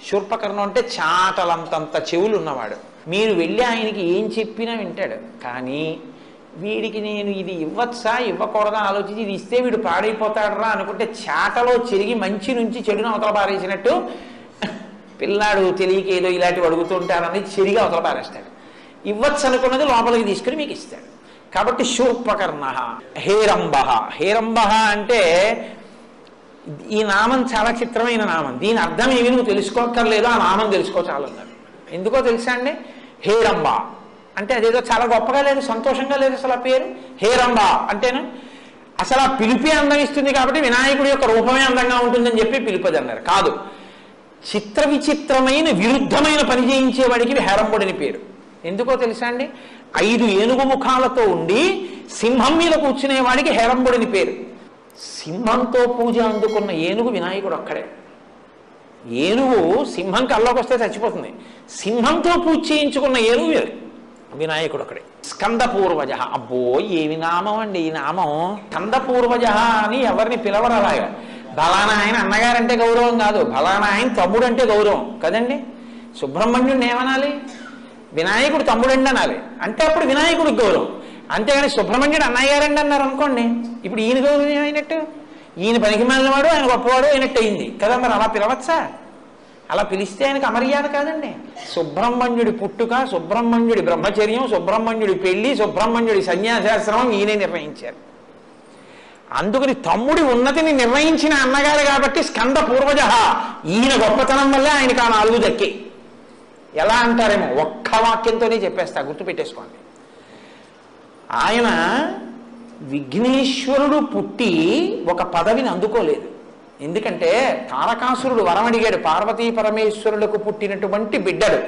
శూర్పకర్ణం అంటే చాటలంతంత చెవులు ఉన్నవాడు. మీరు వెళ్ళి ఆయనకి ఏం చెప్పినా వింటాడు, కానీ వీడికి నేను ఇది ఇవ్వచ్చా ఇవ్వకూడదా ఆలోచించి ఇది ఇస్తే వీడు పాడైపోతాడరా అనుకుంటే చాటలో చెరిగి మంచి నుంచి చెడును అవతల పారేసినట్టు పిల్లాడు తెలియక ఏదో ఇలాంటివి అడుగుతుంటారని చెరిగి అవతల పారేస్తాడు. ఇవ్వచ్చు అనుకున్నది లోపలికి తీసుకుని మీకు ఇస్తాడు. కాబట్టి శూర్పకర్ణ. హేరంబ, హేరంబ అంటే ఈ నామం చాలా చిత్రమైన నామం, దీని అర్థం ఏమి నువ్వు తెలుసుకోక్కర్లేదు, ఆ నామం తెలుసుకో చాలన్నారు. ఎందుకో తెలుసా అండి? హేరంబ అంటే అదేదో చాలా గొప్పగా లేదు, సంతోషంగా లేదు అసలు ఆ పేరు. హేరంబ అంటేనా అసలు ఆ పిలిపే అందం ఇస్తుంది, కాబట్టి వినాయకుడి యొక్క రూపమే అందంగా ఉంటుందని చెప్పి పిలుపది అన్నారు. కాదు, చిత్ర విచిత్రమైన విరుద్ధమైన పని చేయించేవాడికి హేరంబుడని పేరు. ఎందుకో తెలుసా అండి? 5 ఏనుగు ముఖాలతో ఉండి సింహం మీద కూర్చునేవాడికి హేరంబుడని పేరు. సింహంతో పూజ అందుకున్న ఏనుగు వినాయకుడు ఒక్కడే. ఏనుగు సింహం కల్లోకి వస్తే చచ్చిపోతుంది, సింహంతో పూజ చేయించుకున్న ఏనుగు వినాయకుడు ఒక్కడే. స్కందపూర్వజ, అబ్బో ఏమి నామం అండి ఈ నామం. స్కందపూర్వజ అని ఎవరిని పిలవరు అలాగా. బలానా ఆయన అన్నగారంటే గౌరవం కాదు, బలానా ఆయన తమ్ముడు అంటే గౌరవం కదండి. సుబ్రహ్మణ్యుడిని ఏమనాలి? వినాయకుడు తమ్ముడండి అనాలి. అంటే అప్పుడు వినాయకుడికి గౌరవం. అంతేగాని సుబ్రహ్మణ్యుడు అన్నయ్య గారండి అన్నారు అనుకోండి, ఇప్పుడు ఈయన గౌరవం ఏమైనట్టు? ఈయన పనికి మాలినవాడు, ఆయన గొప్పవాడు అయినట్టు అయింది కదా. మరి అలా పిలవచ్చా? అలా పిలిస్తే ఆయనకు అమర్యాద కాదండి. సుబ్రహ్మణ్యుడి పుట్టుక, సుబ్రహ్మణ్యుడి బ్రహ్మచర్యం, సుబ్రహ్మణ్యుడి పెళ్లి, సుబ్రహ్మణ్యుడి సన్యాసాశ్రమం ఈయనే నిర్ణయించారు. అందుకని తమ్ముడి ఉన్నతిని నిర్ణయించిన అన్నగారు కాబట్టి స్కంద పూర్వజ. ఈయన గొప్పతనం వల్లే ఆయనకు ఆ 4 దక్కి. ఎలా అంటారేమో ఒక్క వాక్యంతోనే చెప్పేస్తా, గుర్తుపెట్టేసుకోండి. ఆయన విఘ్నేశ్వరుడు పుట్టి ఒక పదవిని అందుకోలేదు. ఎందుకంటే తారకాసురుడు వరం అడిగాడు, పార్వతీ పరమేశ్వరులకు పుట్టినటువంటి బిడ్డలు.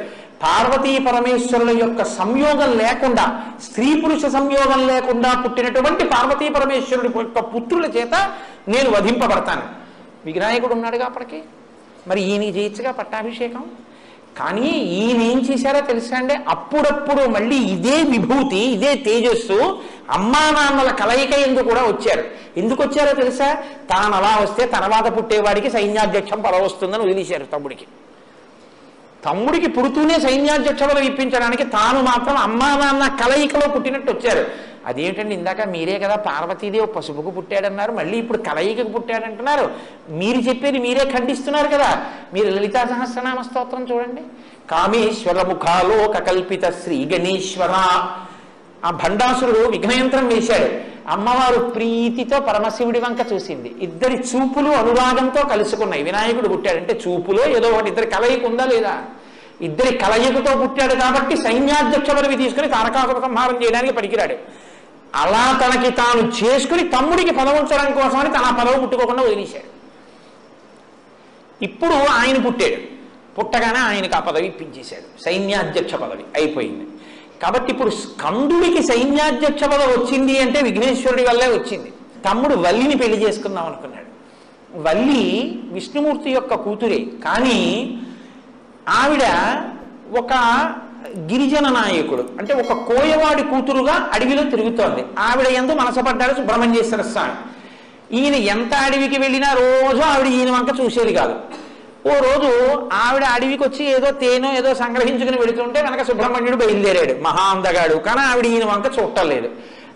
పార్వతీ పరమేశ్వరుల యొక్క సంయోగం లేకుండా, స్త్రీ పురుష సంయోగం లేకుండా పుట్టినటువంటి పార్వతీ పరమేశ్వరుడి యొక్క పుత్రుల చేత నేను వధింపబడతాను. వినాయకుడు ఉన్నాడుగా అప్పటికి, మరి ఈయనకి చేయొచ్చుగా పట్టాభిషేకం. కానీ ఈయన ఏం చేశారో తెలుసా అండి? అప్పుడప్పుడు మళ్ళీ ఇదే విభూతి, ఇదే తేజస్సు అమ్మా నాన్నల కలయిక ఎందుకు కూడా వచ్చారు. ఎందుకు వచ్చారో తెలుసా? తాను అలా వస్తే తర్వాత పుట్టేవాడికి సైన్యాధ్యక్షం పదవి వస్తుందని వదిలేశారు తమ్ముడికి. తమ్ముడికి పుడుతూనే సైన్యాధ్యక్ష పదవి ఇప్పించడానికి తాను మాత్రం అమ్మా నాన్న కలయికలో పుట్టినట్టు వచ్చారు. అదేంటండి, ఇందాక మీరే కదా పార్వతీదేవి పసుపుకు పుట్టాడన్నారు, మళ్ళీ ఇప్పుడు కలయికకు పుట్టాడంటున్నారు. మీరు చెప్పేది మీరే ఖండిస్తున్నారు కదా. మీరు లలితా సహస్రనామ స్తోత్రం చూడండి. కామేశ్వర ముఖాలోక కల్పిత శ్రీ గణేశ్వర. ఆ భండాసురుడు విఘ్నయంత్రం వేశాడు. అమ్మవారు ప్రీతితో పరమశివుడి వంక చూసింది. ఇద్దరి చూపులు అనురాగంతో కలుసుకున్నాయి. వినాయకుడు పుట్టాడంటే చూపులో ఏదో ఒకటి, ఇద్దరి కలయిక ఉందా లేదా? ఇద్దరి కలయికతో పుట్టాడు కాబట్టి సైన్యాధ్యక్ష పదవి తీసుకుని తారకాసుర సంహారం చేయడానికి పనికిరాడు. అలా తనకి తాను చేసుకుని తమ్ముడికి పదవించడం కోసమని తన పదవి పుట్టుకోకుండా వదిలేశాడు. ఇప్పుడు ఆయన పుట్టాడు. పుట్టగానే ఆయనకు ఆ పదవి ఇప్పించేశాడు, సైన్యాధ్యక్ష పదవి అయిపోయింది. కాబట్టి ఇప్పుడు స్కందుడికి సైన్యాధ్యక్ష పదవి వచ్చింది అంటే విఘ్నేశ్వరుడి వల్లే వచ్చింది. తమ్ముడు వల్లిని పెళ్లి చేసుకుందాం అనుకున్నాడు. వల్లి విష్ణుమూర్తి యొక్క కూతురే, కానీ ఆవిడ ఒక గిరిజన నాయకుడు, అంటే ఒక కోయవాడి కూతురుగా అడవిలో తిరుగుతోంది. ఆవిడ ఎందు మనసపడ్డాడు సుబ్రహ్మణ్యేశ్వర స్వామి. ఈయన ఎంత అడవికి వెళ్ళినా రోజు ఆవిడ ఈయన వంక చూసేది కాదు. ఓ రోజు ఆవిడ అడవికి వచ్చి ఏదో తేనో ఏదో సంగ్రహించుకుని వెళుతుంటే వెనక సుబ్రహ్మణ్యుడు బయలుదేరాడు, మహా అందగాడు. కానీ ఆవిడ ఈయన వంక చూడలేదు.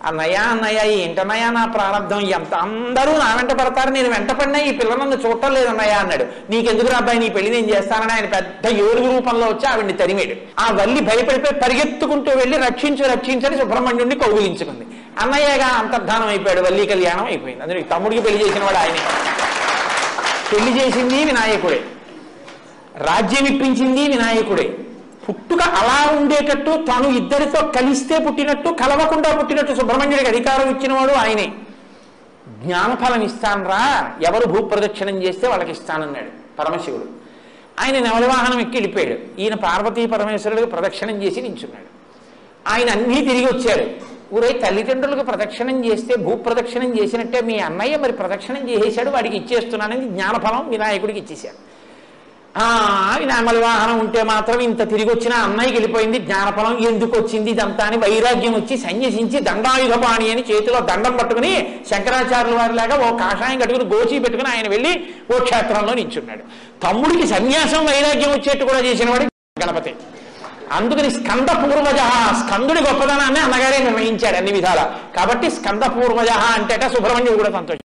అన్నయ్య అన్నయ్య ఏంటన్నయ్య నా ప్రారంభం, ఎంత అందరూ నా వెంట పడతారు, నేను వెంట పడినా ఈ పిల్ల నన్ను చూడటం లేదు అన్నయ్య అన్నాడు. నీకెందుకు అబ్బాయి, నీ పెళ్లి నేను చేస్తానని ఆయన పెద్ద ఏడుగు రూపంలో వచ్చి ఆవిడ్ని తరిమాడు. ఆ వల్లి భయపడిపోయి పరిగెత్తుకుంటూ వెళ్ళి రక్షించని సుబ్రహ్మణ్యుడిని కౌగిలించుకుంది. అన్నయ్యగా అంతర్ధానం అయిపోయాడు, వల్లి కళ్యాణం అయిపోయింది. అందుకే తమ్ముడికి పెళ్లి చేసిన వాడు ఆయనే. పెళ్లి చేసింది వినాయకుడే, రాజ్యం ఇప్పించింది వినాయకుడే. పుట్టుక అలా ఉండేటట్టు, తాను ఇద్దరితో కలిస్తే పుట్టినట్టు, కలవకుండా పుట్టినట్టు సుబ్రహ్మణ్యుడికి అధికారం ఇచ్చినవాడు ఆయనే. జ్ఞానఫలం ఇస్తానరా, ఎవరు భూప్రదక్షిణం చేస్తే వాళ్ళకి ఇస్తానన్నాడు పరమశివుడు. ఆయన నెమలివాహనం ఎక్కి వెళ్ళిపోయాడు. ఈయన పార్వతీ పరమేశ్వరుడికి ప్రదక్షిణం చేసి నించున్నాడు. ఆయన అన్నీ తిరిగి వచ్చారు. ఊరే తల్లిదండ్రులకు ప్రదక్షిణం చేస్తే భూప్రదక్షిణం చేసినట్టే మీ అన్నయ్య మరి ప్రదక్షిణం చేసేశాడు, వాడికి ఇచ్చేస్తున్నానని జ్ఞానఫలం వినాయకుడికి ఇచ్చేశారు. నెమలి వాహనం ఉంటే మాత్రం ఇంత తిరిగి వచ్చిన అన్నయ్యకి వెళ్ళిపోయింది, జ్ఞానఫలం ఎందుకు వచ్చింది ఇదంతా అని వైరాగ్యం వచ్చి సన్యసించి దండాయుధపాణి అని చేతిలో దండం పట్టుకుని శంకరాచార్యుల వారిలాగా ఓ కాషాయం కట్టుకుని గోచి పెట్టుకుని ఆయన వెళ్ళి ఓ క్షేత్రంలో నించున్నాడు. తమ్ముడికి సన్యాసం వైరాగ్యం వచ్చేట్టు కూడా చేసిన వాడు గణపతి. అందుకని స్కంద పూర్వజ, స్కందుడి గొప్పదనాన్ని అన్నగారే నిర్ణయించాడు అన్ని విధాలా. కాబట్టి స్కంద పూర్వజ అంటేట సుబ్రహ్మణ్యుడు కూడా సంతోషం.